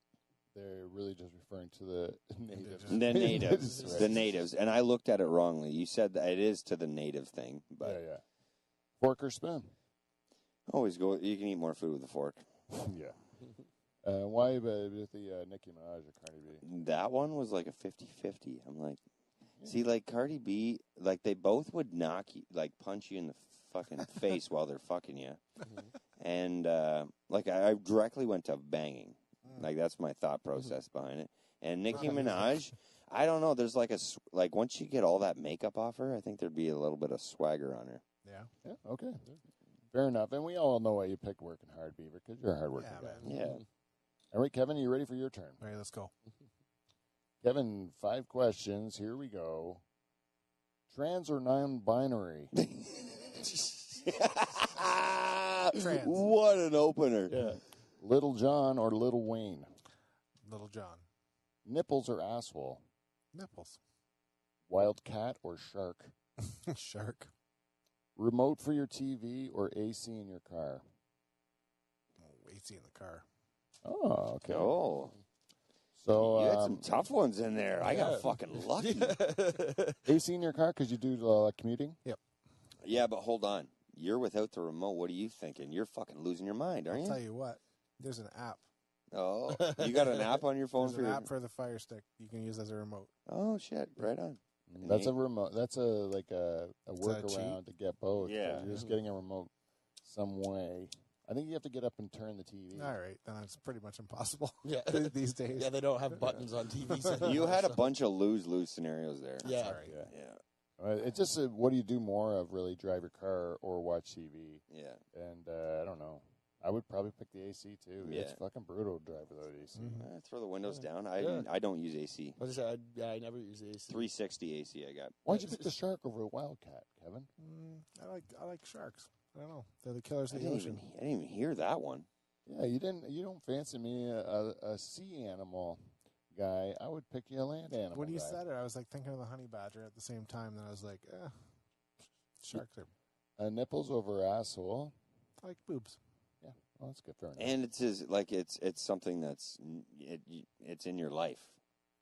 they're really just referring to the natives. the natives, Right. the natives, and I looked at it wrongly. You said that it is to the native thing, but Yeah. Fork or spoon? always go. You can eat more food with a fork. Yeah. Why with the Nicki Minaj or Cardi B? That one was like a 50-50. I'm like, see, like Cardi B, like they both would knock you, like punch you in the fucking face while they're fucking you, and like I directly went to banging. Like that's my thought process behind it. And Nicki Minaj, I don't know. There's like once you get all that makeup off her, I think there'd be a little bit of swagger on her. Yeah. Yeah, okay. Fair enough. And we all know why you picked working hard, Beaver, because you're a hard working Yeah, guy. man. Yeah. All right, Kevin, you ready for your turn? All right, let's go. Kevin, 5 questions. Here we go. Trans or non-binary? Trans. What an opener! Yeah. Little John or Little Wayne? Little John. Nipples or asshole? Nipples. Wild cat or shark? Shark. Remote for your TV or AC in your car? Oh, AC in the car. Oh, okay. Oh, So you had some tough ones in there. I got fucking lucky. AC in your car because you do commuting? Yeah, but hold on. You're without the remote. What are you thinking? You're fucking losing your mind, aren't I'll you? tell you what. There's an app. Oh, you got an app on your phone There's for an your... app for the Fire Stick you can use as a remote. Oh shit! Right on. That's a remote. That's a that a cheat? workaround to get both. Yeah. You're just getting a remote some way. I think you have to get up and turn the TV. All right, then it's pretty much impossible Yeah. these days. Yeah, they don't have buttons on TVs anymore. You had a so- bunch of lose scenarios there. Yeah. Sorry. Yeah. It's just what do you do more of? Really, drive your car or watch TV? Yeah. And I don't know. I would probably pick the AC too. Yeah. It's fucking brutal to drive without AC. Throw the windows down. Yeah. I don't use AC. I was just saying, I never use AC. 360 AC I got. Why'd you pick the shark over a wildcat, Kevin? I like sharks. I don't know. They're the killers I of the didn't ocean. even hear that one. Yeah, you don't fancy me a sea animal guy. I would pick you a land animal. When you guy. said it, I was like thinking of the honey badger at the same time. Then I was like, sharks are. Nipples over asshole. I like boobs. Yeah, well, that's good. Fair enough. And it's something that's it's in your life.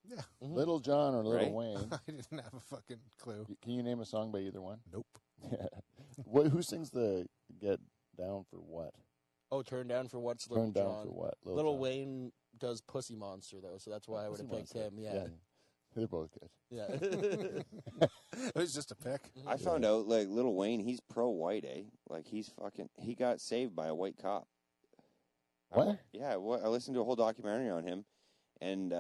Yeah. Little John or Little Right? Wayne. I didn't have a fucking clue. Can you name a song by either one? Nope. Yeah. Who sings the Get Down for What? Oh, Turn Down for What's Little Turn Down John. for What? Little John. Wayne does Pussy Monster, though, so that's why I would have Pussy picked Monster. him. Yeah. They're both good. Yeah. It was just a pick. I found out like Lil Wayne, he's pro-white, eh? Like he got saved by a white cop. What? Yeah, I listened to a whole documentary on him, and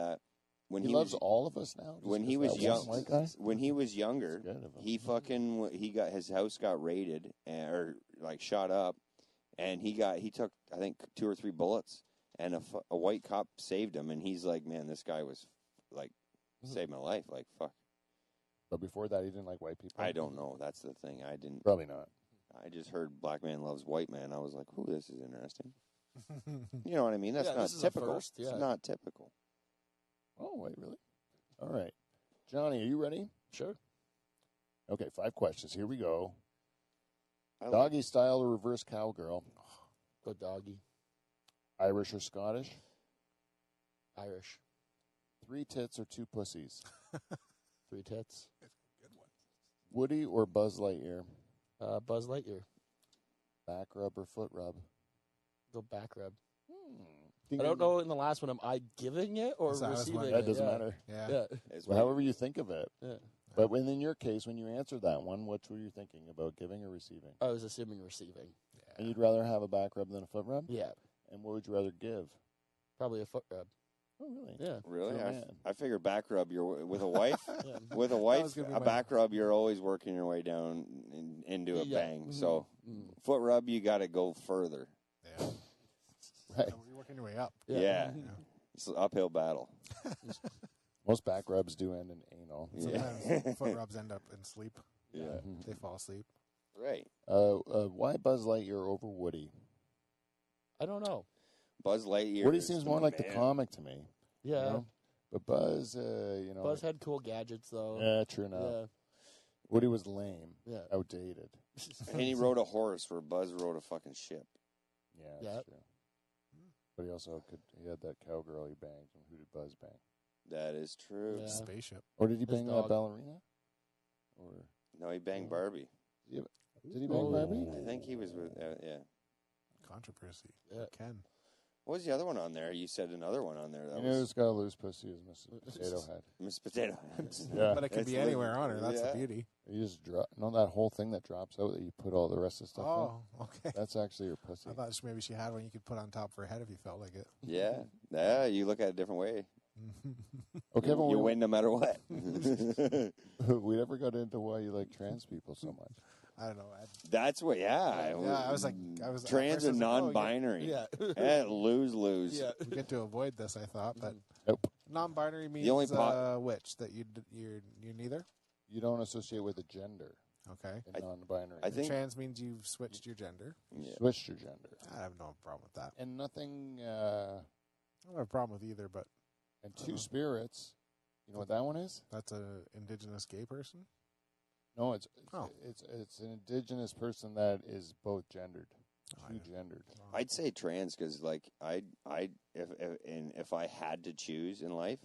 when He he loves was all of us now. just when he 'cause was that young, one white guy? when he was younger, Scared of him. he got his house got raided or like shot up, and he took I think 2 or 3 bullets, and a white cop saved him, and he's like, man, this guy was like saved my life, like fuck. But before that, he didn't like white people. I don't know. That's the thing. I didn't. Probably not. I just heard black man loves white man. I was like, ooh, this is interesting. You know what I mean? That's Yeah, not this is a typical. first, yeah. It's not typical. Oh wait, really? All right. Johnny, are you ready? Sure. Okay, 5 questions. Here we go. I like- Doggy style or reverse cowgirl? Go doggy. Irish or Scottish? Irish. 3 tits or 2 pussies? 3 tits. Woody or Buzz Lightyear? Buzz Lightyear. Back rub or foot rub? Go back rub. Ding, I don't ding. know in the last one, am I giving it or That's what I was receiving wondering. it? That doesn't Yeah. matter. Yeah. Yeah. It's Well, weird. however you think of it. Yeah. But in your case, when you answered that one, what were you thinking about, giving or receiving? I was assuming receiving. And you'd rather have a back rub than a foot rub? Yeah. And what would you rather give? Probably a foot rub. Oh, really? Yeah. Really? Oh, I, man. I figure back rub. You're with a wife. Yeah. With a was wife, gonna be a my- back rub. You're always working your way down into a Yeah. bang. So Mm. foot rub, you got to go further. Yeah. Right. So you're working your way up. Yeah. It's an uphill battle. Most back rubs do end in anal. Yeah. Sometimes foot rubs end up in sleep. Yeah. They fall asleep. Right. Why Buzz Lightyear over Woody? I don't know. Buzz Lightyear. Woody is seems the more like the man. comic to me. Yeah. You know? But Buzz, you know. Buzz had cool gadgets, though. Yeah, true enough. Yeah. Woody was lame, Yeah. outdated. And he rode a horse where Buzz rode a fucking ship. Yeah, Yeah. that's true. But he also he had that cowgirl he banged. And who did Buzz bang? That is true. Yeah. Spaceship. Or did he His bang that dog. ballerina? Or No, he banged Barbie. did he bang Barbie? I think he was with. Yeah. Controversy. Yeah. Ken. What was the other one on there? You said another one on there. That You know was who's got a loose pussy is Mrs. Potato Head. Miss Potato Head. Yeah. But it could It's be like- anywhere on her. That's yeah. the beauty. You just drop, that whole thing that drops out that you put all the rest of the stuff Oh, okay. in? That's actually your pussy. I thought maybe she had one you could put on top of her head if you felt like it. Yeah. Yeah, you look at it a different way. Okay, you, well, you win no matter what. we never got into why you like trans people so much. I don't know. That's what, yeah. I was like, Trans and non-binary. Yeah. Lose. Yeah. We get to avoid this, I thought, but Nope. non-binary means only po- which that you're neither. You don't associate with a gender Okay. in non-binary. I think Trans means you've switched your gender. You yeah. switched your gender. I have no problem with that. And nothing, I don't have a problem with either, but and two spirits. You know what that one is? that's a indigenous gay person. No, it's Oh. it's an indigenous person that is both gendered, Oh, I two know. gendered. I'd say trans because, like, if I had to choose in life,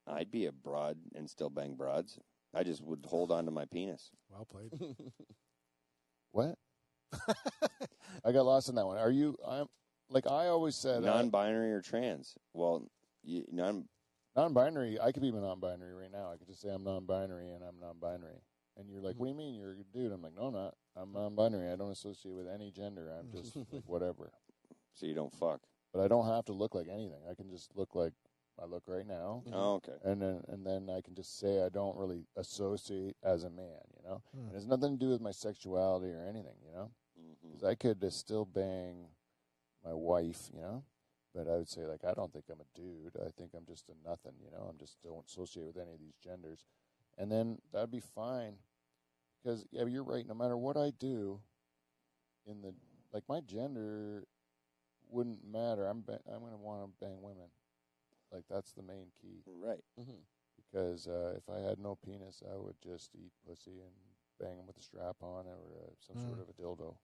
I'd be a broad and still bang broads. I just would hold on to my penis. Well played. What? I got lost in that one. Are you? I'm like I always said. Non-binary or trans? Well, Non-binary. I could be non-binary right now. I could just say I'm non-binary and I'm non-binary. And you're like, what do you mean you're a dude? I'm like, no, I'm not. I'm non-binary. I don't associate with any gender. I'm just like whatever. So you don't fuck. But I don't have to look like anything. I can just look like I look right now. Oh, okay. And then I can just say I don't really associate as a man, you know? Hmm. It has nothing to do with my sexuality or anything, you know? Mm-hmm. Because I could still bang my wife, you know? But I would say, like, I don't think I'm a dude. I think I'm just a nothing, you know? I'm just don't associate with any of these genders. And then that'd be fine. Because, yeah, you're right. No matter what I do in the, like, my gender wouldn't matter. I'm going to want to bang women. Like, that's the main key. Right. Mhm. Because if I had no penis, I would just eat pussy and bang them with a strap on or some sort of a dildo.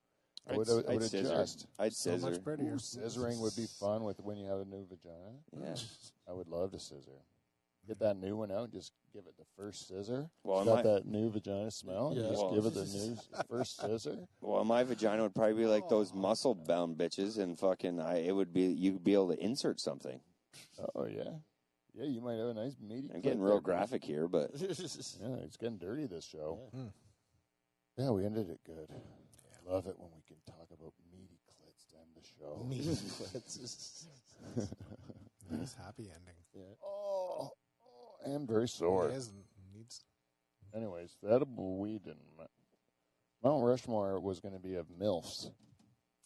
I would I'd scissor. adjust. I'd So scissor. much prettier. Ooh, scissoring would be fun with when you have a new vagina. Yeah. I would love to scissor. Get that new one out. Just give it the first scissor. Well, It's got my- that new vagina smell. Yeah. Just Well- give it the new first scissor. Well, my vagina would probably be like those muscle-bound bitches, and fucking, it would be you'd be able to insert something. Oh yeah, yeah. You might have a nice meaty. I'm clit getting there, real buddy. graphic here, but Yeah, it's getting dirty this show. Hmm. Yeah, we ended it good. Love it when we can talk about meaty clits to end the show. Nice happy ending. Oh, and very sore. It is needs. Anyways, the edible weed in Mount Rushmore was going to be of MILFs.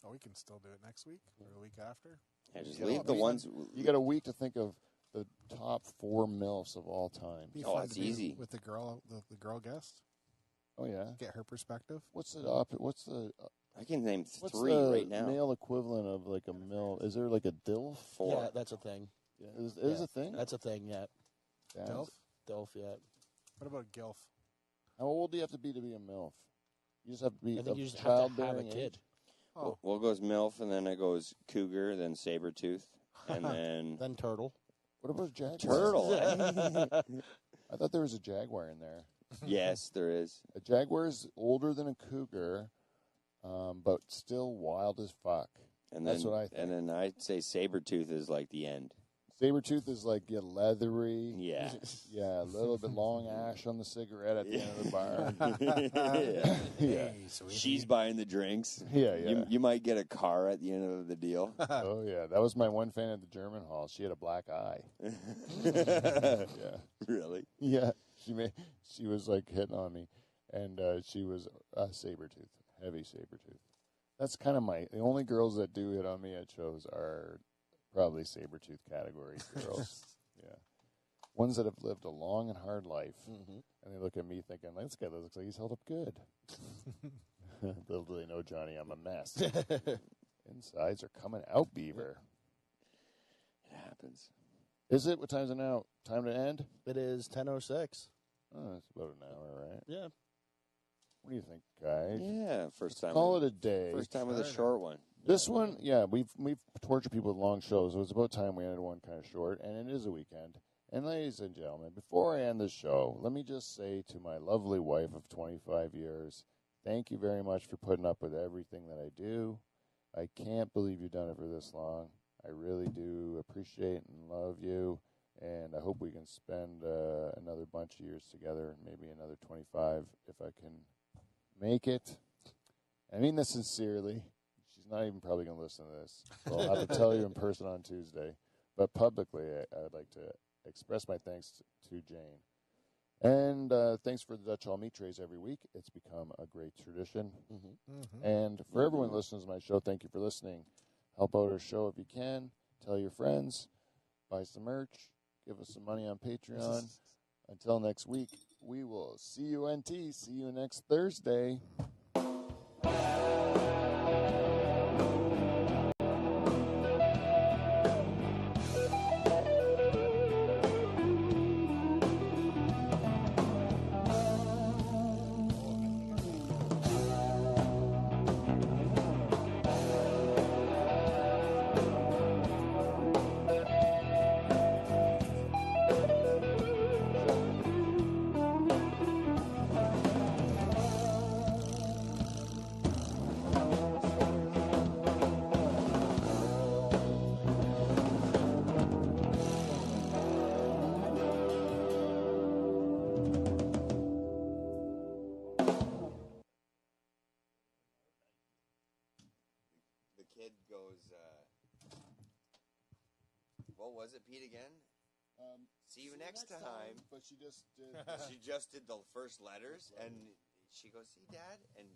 Oh, we can still do it next week or the week after. yeah, just Yeah, leave the I mean, ones. You got a week to think of the top 4 MILFs of all time. Be Oh, fun it's to do easy. with the girl, the girl guest. Oh yeah. Get her perspective. What's the I can name what's 3 the right now. male equivalent of like a MILF? Is there like a DILF? 4. Yeah, that's a thing. Yeah, is a thing? That's a thing, yeah. Yeah. Dilf? Dilf, yeah. What about Gilf? How old do you have to be a MILF? You just have to be I think of you just have to have a childbearing kid. age? Oh, Well, it goes MILF, and then it goes cougar, then saber tooth, and then Then turtle. What about Jaguar? turtle. Eh? I thought there was a Jaguar in there. Yes, there is. A Jaguar is older than a cougar, but still wild as fuck. And That's then, what I think. And then I'd say saber tooth is like the end. Sabertooth is like leathery. Yeah. Yeah, a little bit long ash on the cigarette at the end of the bar. Yeah. Yeah. hey, sweetie. She's buying the drinks. Yeah, yeah. You might get a car at the end of the deal. Oh, yeah. That was my one fan at the German Hall. She had a black eye. Yeah. Really? Yeah. She was like hitting on me, and she was a Sabertooth, heavy Sabertooth. That's kind of the only girls that do hit on me at shows are probably Sabertooth category girls. Yeah. Ones that have lived a long and hard life. Mm-hmm. And they look at me thinking, this guy looks like he's held up good. Little do they know, Johnny, I'm a mess. Insides are coming out, Beaver. It happens. Is it? What time is it now? Time to end? It is 10:06. Oh, it's about an hour, right? Yeah. What do you think, guys? Yeah, first time. Call it a day. First time with a short one. This one, yeah, we've tortured people with long shows. So it's about time we ended one kind of short, and it is a weekend. And ladies and gentlemen, before I end the show, let me just say to my lovely wife of 25 years, thank you very much for putting up with everything that I do. I can't believe you've done it for this long. I really do appreciate and love you, and I hope we can spend another bunch of years together, maybe another 25 if I can make it. I mean this sincerely. She's not even probably going to listen to this, so I'll have to tell you in person on Tuesday. But publicly, I'd like to express my thanks to Jane. And thanks for the Dutch Hall meat trays every week. It's become a great tradition. Mm-hmm. And for everyone listening to my show, thank you for listening. Help out our show if you can. Tell your friends. Buy some merch. Give us some money on Patreon. Until next week, we will see you NT. See you next Thursday. The kid goes, what was it, Pete, again? See you next time. But she just did. She just did the first letters, and she goes, see, Dad? And